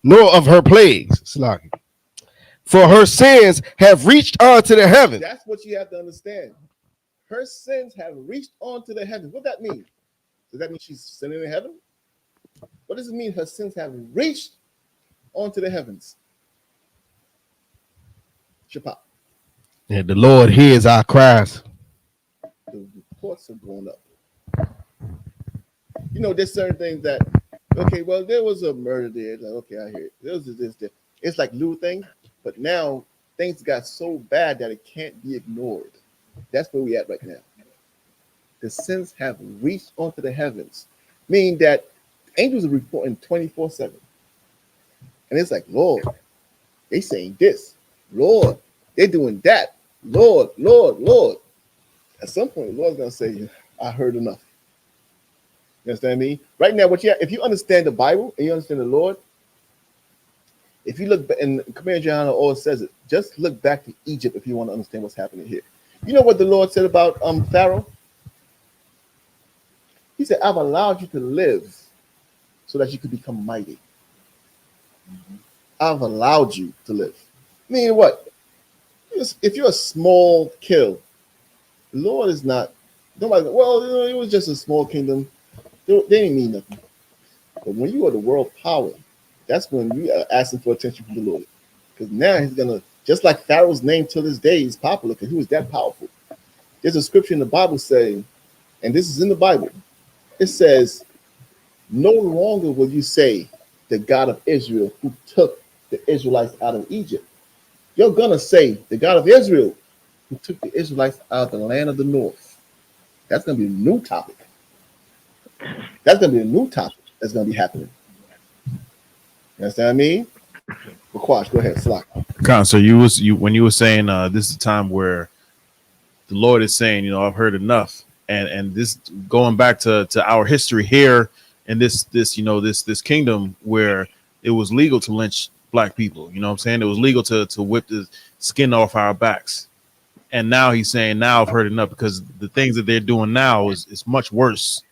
Nor of her plagues, Slaki. For her sins have reached unto the heaven. That's what you have to understand. Her sins have reached onto the heavens. What does that mean? Does that mean she's sinning in heaven? What does it mean her sins have reached onto the heavens? Shapa. And the Lord hears our cries. The reports have gone up. You know, there's certain things that, okay, well, there was a murder there. Like, okay, I hear it. There was this. It's like little things, but now things got so bad that it can't be ignored. That's where we at right now. The sins have reached onto the heavens, meaning that angels are reporting 24/7. And it's like, Lord, they saying this. Lord, they're doing that. Lord, Lord, Lord. At some point, the Lord's going to say, I heard enough. You understand me? Right now, if you understand the Bible and you understand the Lord, if you look, and Commander Yahanna always says it, just look back to Egypt if you want to understand what's happening here. You know what the Lord said about Pharaoh? He said, I've allowed you to live so that you could become mighty. I've allowed you to live. Meaning what? If you're a small kill, the Lord is not, nobody, well, you know, it was just a small kingdom. They didn't mean nothing. But when you are the world power, that's when you are asking for attention from the Lord. Because now he's going to, just like Pharaoh's name till this day is popular because he was that powerful. There's a scripture in the Bible saying, and this is in the Bible, it says, no longer will you say the God of Israel who took the Israelites out of Egypt. You're going to say the God of Israel who took the Israelites out of the land of the north. That's going to be a new topic. That's going to be a new topic that's going to be happening. You understand what I mean? Well, Quash, go ahead. Slack. So when you were saying this is a time where the Lord is saying, you know, I've heard enough, and this going back to our history here in this kingdom where it was legal to lynch black people. You know what I'm saying? It was legal to whip the skin off our backs. And now he's saying, now I've heard enough, because the things that they're doing now is much worse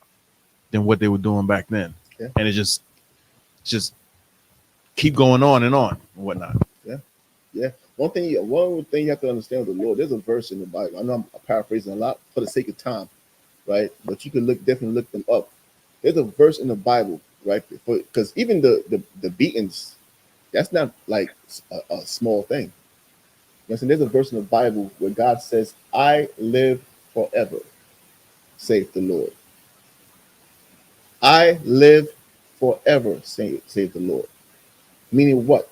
than what they were doing back then. Yeah. And it just keep going on and whatnot. Yeah. One thing you have to understand with the Lord, there's a verse in the Bible. I know I'm paraphrasing a lot for the sake of time, right? But you can definitely look them up. There's a verse in the Bible, right? Because even the beatings, that's not like a small thing. Listen, there's a verse in the Bible where God says, I live forever, saith the Lord. I live forever, saith the Lord. Meaning what?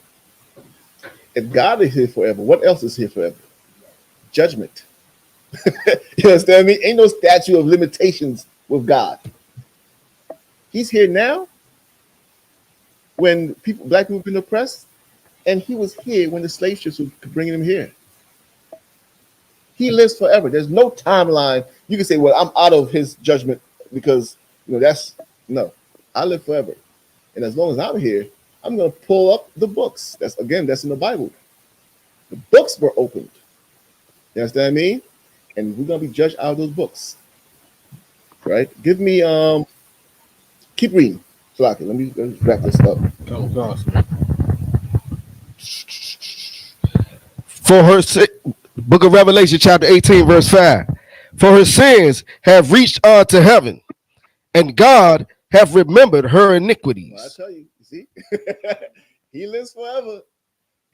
If God is here forever, what else is here forever? Judgment. You understand me? Ain't no statute of limitations with God. He's here now. when black people been oppressed, and he was here when the slave ships were bringing him here. He lives forever. There's no timeline. You can say, well, I'm out of his judgment because that's no. I live forever, and as long as I'm here, I'm going to pull up the books. That's in the Bible. The books were opened. You understand what I mean? And we're going to be judged out of those books. Right? Give me keep reading. Let me wrap this up. For her Book of Revelation, chapter 18, verse 5. For her sins have reached unto heaven, and God hath remembered her iniquities. Well, I tell you, see, he lives forever.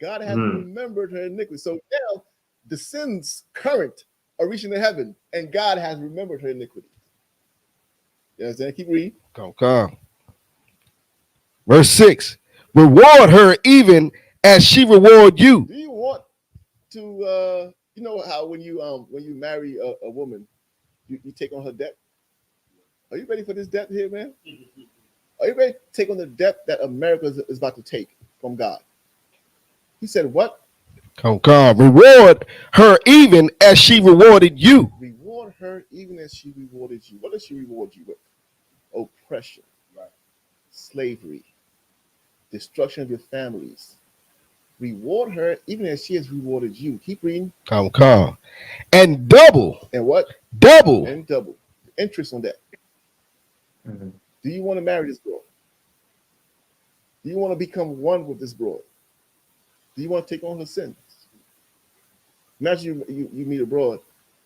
God has remembered her iniquities. So now the sins current are reaching to heaven, and God has remembered her iniquities. You understand? Keep reading. Come. Verse 6. Reward her even as she reward you. Do you want to you know how when you marry a woman, you take on her debt? Are you ready for this debt here, man? Are you ready to take on the debt that America is about to take from God? He said, what? Come. Reward her even as she rewarded you. Reward her even as she rewarded you. What does she reward you with? Oppression, slavery, destruction of your families. Reward her even as she has rewarded you. Keep reading. Come. And double. And what? Double. And double. Interest on that. Mm-hmm. Do you want to marry this girl? Do you want to become one with this broad? Do you want to take on her sins? Imagine you meet a broad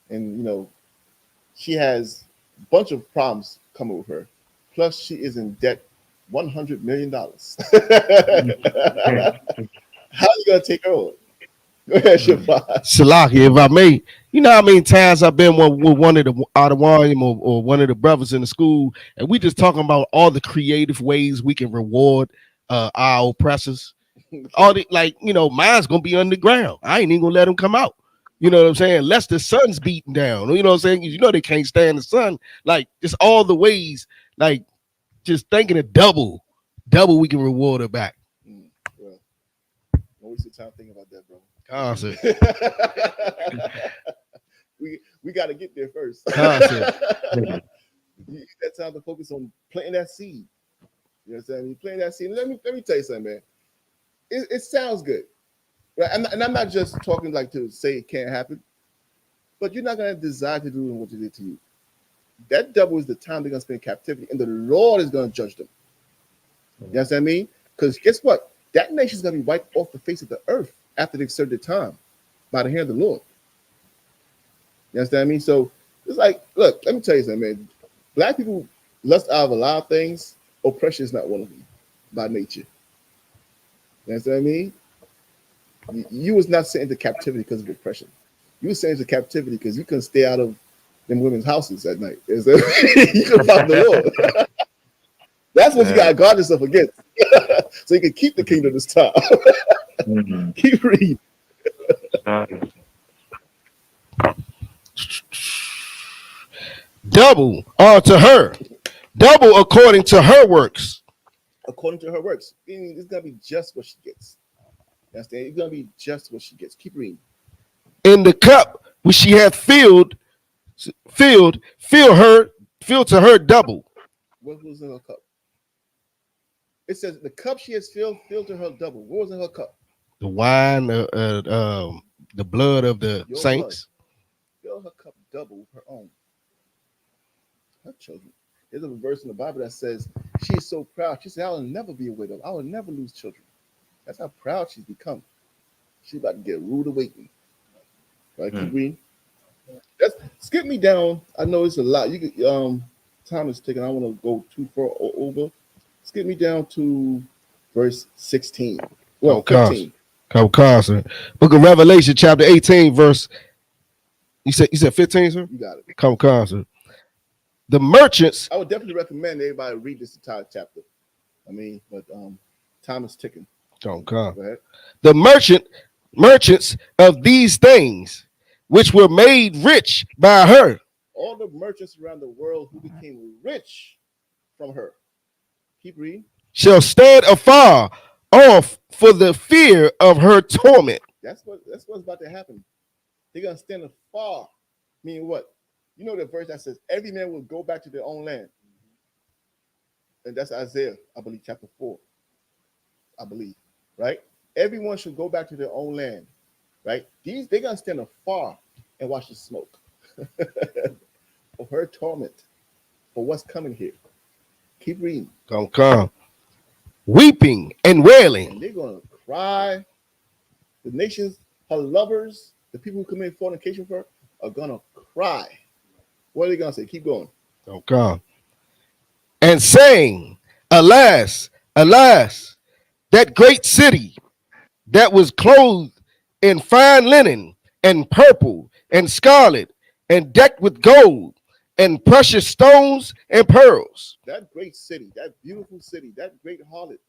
and she has a bunch of problems coming with her. Plus she is in debt $100 million. How are you gonna take her on? Go ahead, Shalaki, if I may, how many times I've been with one of the Adawam or one of the brothers in the school, and we just talking about all the creative ways we can reward our oppressors. All the mine's gonna be underground. I ain't even gonna let them come out. You know what I'm saying? Unless the sun's beating down. You know what I'm saying? They can't stand the sun. Like just all the ways, like just thinking of double we can reward her back. Well, don't waste your time thinking about that, bro. Concept. we got to get there first. Concept. You use that time to focus on planting that seed. You know what I'm saying? You plant that seed. Let me tell you something, man. It sounds good, right? And I'm not just talking like to say it can't happen, but you're not gonna desire to do what they did to you. That double is the time they're gonna spend in captivity, and the Lord is gonna judge them. You know what I mean? Because guess what? That nation's gonna be wiped off the face of the earth after they've served their time by the hand of the Lord. You understand what I mean? So it's like, look, let me tell you something, man. Black people lust out of a lot of things. Oppression is not one of them by nature. You understand what I mean? You was not sent into captivity because of oppression. You were sent into captivity because you couldn't stay out of them women's houses at night. You couldn't find the Lord. That's what you got to guard yourself against. So you can keep the kingdom this time. Keep reading. Double unto her. Double according to her works. According to her works. It's going to be just what she gets. Understand? It's going to be just what she gets. Keep reading. In the cup which she hath filled to her double. What was in her cup? It says the cup she has filled to her double. What was in her cup? The wine, the blood of the Your saints. Blood. Fill her cup double with her own. Her children. There's a verse in the Bible that says she is so proud. She said, I will never be a widow. I will never lose children. That's how proud she's become. She's about to get a rude awakening. Right? Keep reading. Skip me down. I know it's a lot. You could, time is ticking. I don't want to go too far over. Skip me down to verse 16. Well, 15. Come constant. Book of Revelation, chapter 18, verse. You said 15, sir? You got it. Come constant. The merchants. I would definitely recommend everybody read this entire chapter. But time is ticking. Don't come. Go ahead. The merchants of these things, which were made rich by her. All the merchants around the world who became rich from her. Keep reading. shall stand afar off for the fear of her torment. That's what's about to happen. They're gonna stand afar. Meaning what? You know the verse that says every man will go back to their own land. And that's Isaiah, I believe, chapter 4. I believe, right? Everyone should go back to their own land, right? They're gonna stand afar and watch the smoke of her torment for what's coming here. Keep reading. Come. Weeping and wailing. And they're gonna cry. The nations, her lovers, the people who commit fornication for her, are gonna cry. What are they gonna say? Keep going. Come. And saying, alas, alas, that great city that was clothed in fine linen and purple and scarlet and decked with gold and precious stones and pearls. That great city, that beautiful city, that great harlot,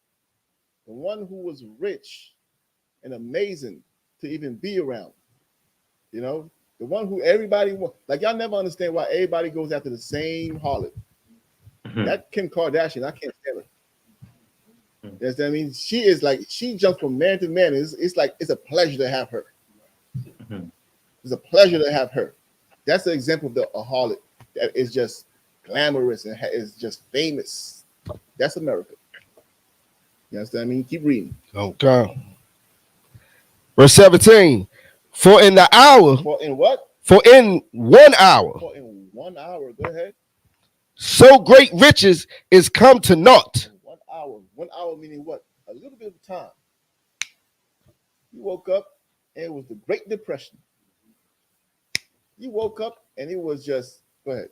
the one who was rich and amazing to even be around, you know, the one who everybody wants. Like, y'all never understand why everybody goes after the same harlot. That Kim Kardashian, I can't stand her. You understand what I mean? She is like, she jumps from man to man. It's like, it's a pleasure to have her. It's a pleasure to have her. That's an example of a harlot that is just glamorous and is just famous. That's America. You understand what I mean? Keep reading. Okay. Verse 17. For in the hour. For in what? For in 1 hour. For in 1 hour. Go ahead. So great riches is come to naught. 1 hour. 1 hour meaning what? A little bit of time. You woke up and it was the Great Depression. You woke up and it was just, go ahead.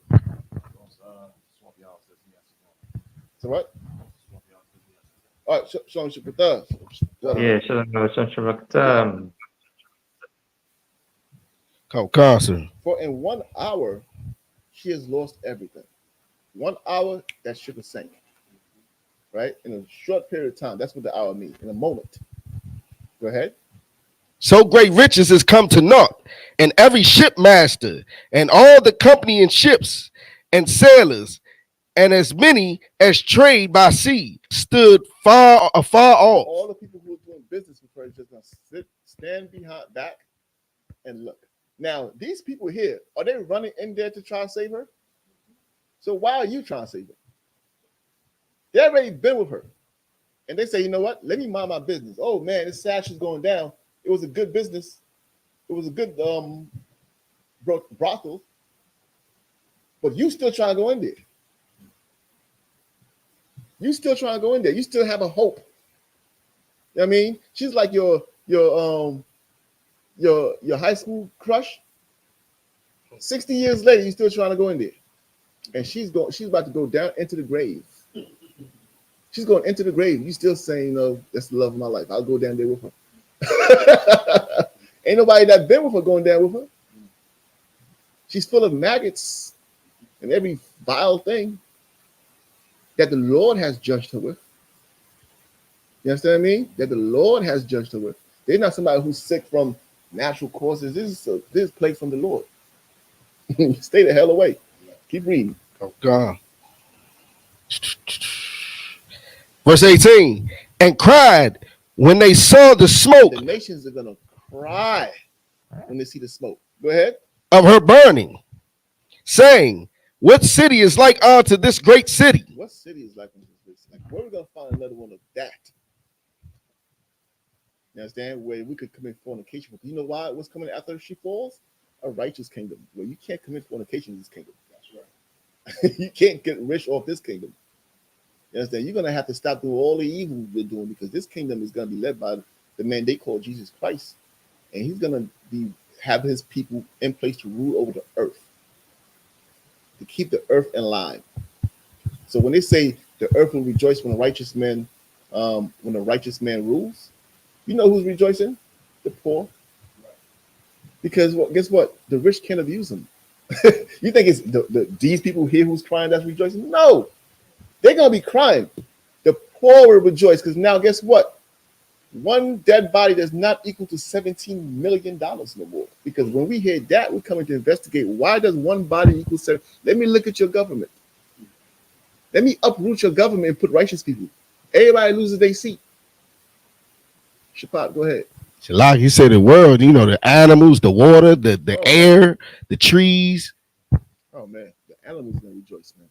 So what? All right, Shalom Shabbat. Yeah, Shalom. Sir. For in 1 hour, she has lost everything. 1 hour, that ship is sank. Right? In a short period of time. That's what the hour means. In a moment. Go ahead. So great riches is come to naught, and every shipmaster, and all the company in ships, and sailors, and as many as trade by sea, stood afar off. All the people who are doing business with her is just going to stand back, and look. Now, these people here, are they running in there to try to save her? So why are you trying to save her? They already been with her. And they say, you know what? Let me mind my business. Oh, man, this sash is going down. It was a good business. It was a good brothel. But you still trying to go in there. You still trying to go in there. You still have a hope. You know what I mean? She's like your high school crush. 60 years later, you're still trying to go in there. And she's about to go down into the grave. She's going into the grave. You still saying, no, that's the love of my life. I'll go down there with her. Ain't nobody that been with her going down with her. She's full of maggots and every vile thing that the Lord has judged her with. You understand what I mean? That the Lord has judged her with. They're not somebody who's sick from natural causes. This is plague from the Lord. Stay the hell away. Keep reading. Oh God. Verse 18. And cried when they saw the smoke. The nations are gonna cry when they see the smoke. Go ahead. Of her burning, saying, what city is like unto this great city? What city is like unto this great city? Like, where are we gonna find another one of that? You understand? Where we could commit fornication with. You know why? What's coming after she falls? A righteous kingdom. Where you can't commit fornication in this kingdom. That's right. You can't get rich off this kingdom. You understand? You're gonna have to stop doing all the evil we're doing, because this kingdom is gonna be led by the man they call Jesus Christ, and he's gonna have his people in place to rule over the earth, to keep the earth in line. So when they say the earth will rejoice when a righteous man rules, you know who's rejoicing? The poor. Because guess what? The rich can't abuse them. You think it's these people here who's crying that's rejoicing? No, they're gonna be crying. The poor will rejoice, because now guess what? One dead body does not equal to $17 million no more. Because when we hear that, we're coming to investigate, why does one body equal 7? Let me look at your government. Let me uproot your government and put righteous people. Everybody loses their seat. Shapat, go ahead. Like you said, the world, you know, the animals, the water, the air, the trees. Oh man, the animals gonna rejoice, man.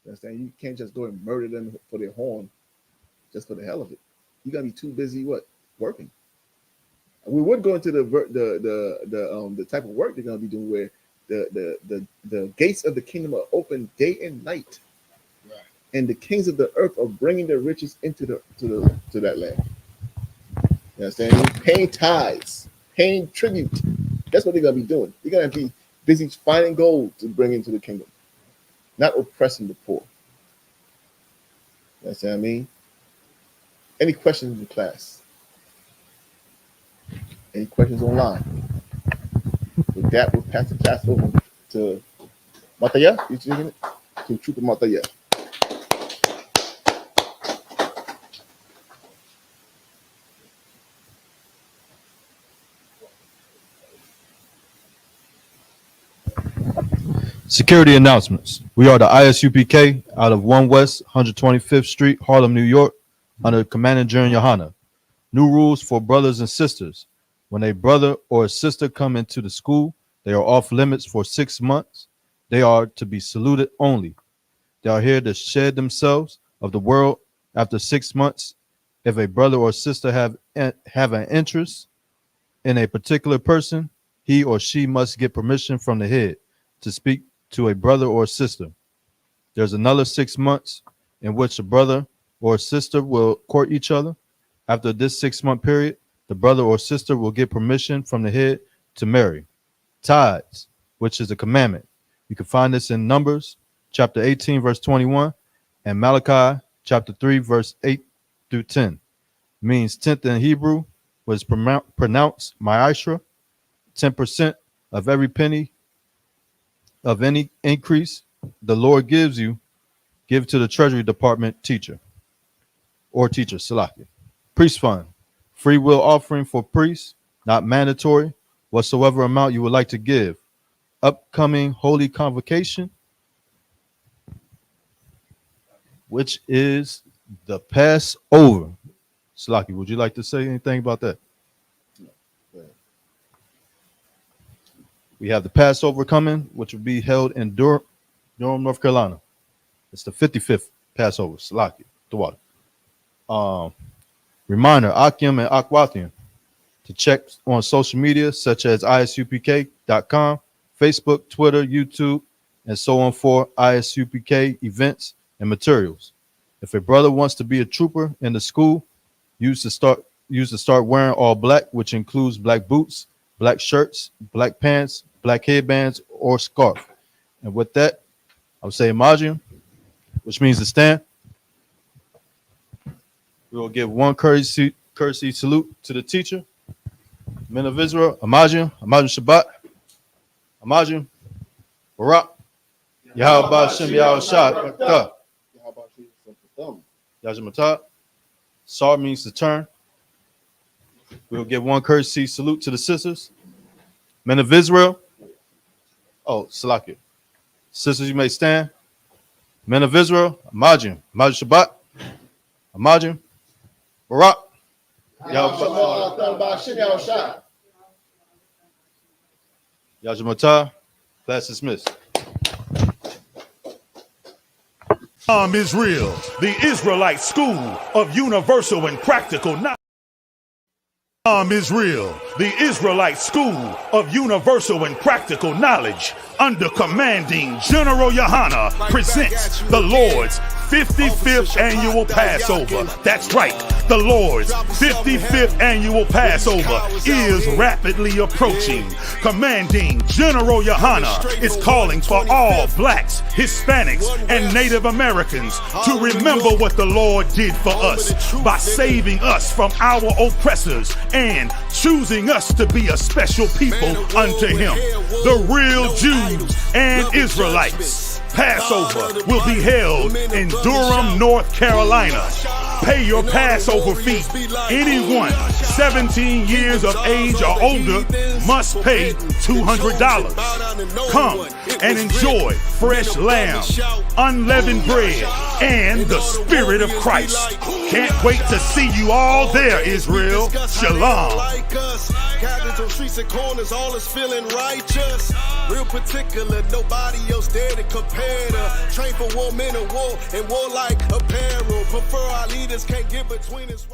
You understand? You can't just go and murder them for their horn, just for the hell of it. You gotta be too busy working. We would go into the type of work they're gonna be doing, where the gates of the kingdom are open day and night, right. And the kings of the earth are bringing their riches into that land. You understand? Paying tithes, paying tribute. That's what they're gonna be doing. They're gonna be busy finding gold to bring into the kingdom, not oppressing the poor. You understand what I mean? Any questions in the class? Any questions online? With that, we'll pass the class over to Mataya. You taking it? To Trooper Mataya. Security announcements. We are the I.S.U.P.K. out of 1 West 125th Street, Harlem, New York, under Commandant General Yahanna. New rules for brothers and sisters. When a brother or a sister come into the school, they are off limits for 6 months. They are to be saluted only. They are here to shed themselves of the world after 6 months. If a brother or sister have an interest in a particular person, he or she must get permission from the head to speak to a brother or sister. There's another 6 months in which a brother or sister will court each other. After this 6 month period, the brother or sister will get permission from the head to marry. Tithes, which is a commandment. You can find this in Numbers chapter 18, verse 21, and Malachi chapter 3, verse 8 through 10. Means tenth in Hebrew was pronounced ma'ashra. 10% of every penny of any increase the Lord gives you, give to the Treasury Department teacher or teacher, Salaki. Priest fund, free will offering for priests, not mandatory, whatsoever amount you would like to give. Upcoming holy convocation, which is the Passover. Salaki, would you like to say anything about that? We have the Passover coming, which will be held in Durham, North Carolina. It's the 55th Passover. Salaki, the water. Reminder, Akim and Akwathian to check on social media such as ISUPK.com, Facebook, Twitter, YouTube, and so on for ISUPK events and materials. If a brother wants to be a trooper in the school, use to start wearing all black, which includes black boots, black shirts, black pants, black headbands, or scarf. And with that, I would say Imagine, which means to stand. We will give one courtesy salute to the teacher. Men of Israel, Imagine Shabbat, Imagine Barak, Yahweh Shem Yahushua, Yajamatah. Sar means to turn. We'll give one courtesy salute to the sisters. Men of Israel. Oh, Salakia. Sisters, you may stand. Men of Israel, Imagine Shabbat, Imagine Barak, Yajamatah. Class dismissed. Israel, the Israelite school of universal and practical knowledge. Israel, the Israelite school of universal and practical knowledge, under commanding General Yahanna, presents the Lord's 55th annual Passover. That's right, the Lord's 55th annual Passover is rapidly approaching. Commanding General Yahanna is calling for all blacks, Hispanics, and Native Americans to remember what the Lord did for us by saving us from our oppressors and choosing us to be a special people unto him, the real Jews and Israelites. Passover will be held in Durham, North Carolina. Pay your Passover fee. Anyone 17 years of age or older must pay $200. Come and enjoy fresh lamb, unleavened bread, and the Spirit of Christ. Can't wait to see you all there, Israel. Shalom. Cabins on streets and corners, all is feeling righteous. Real particular, nobody else there to compare to. Train for war, men of war, and warlike apparel. Prefer our leaders, can't get between us.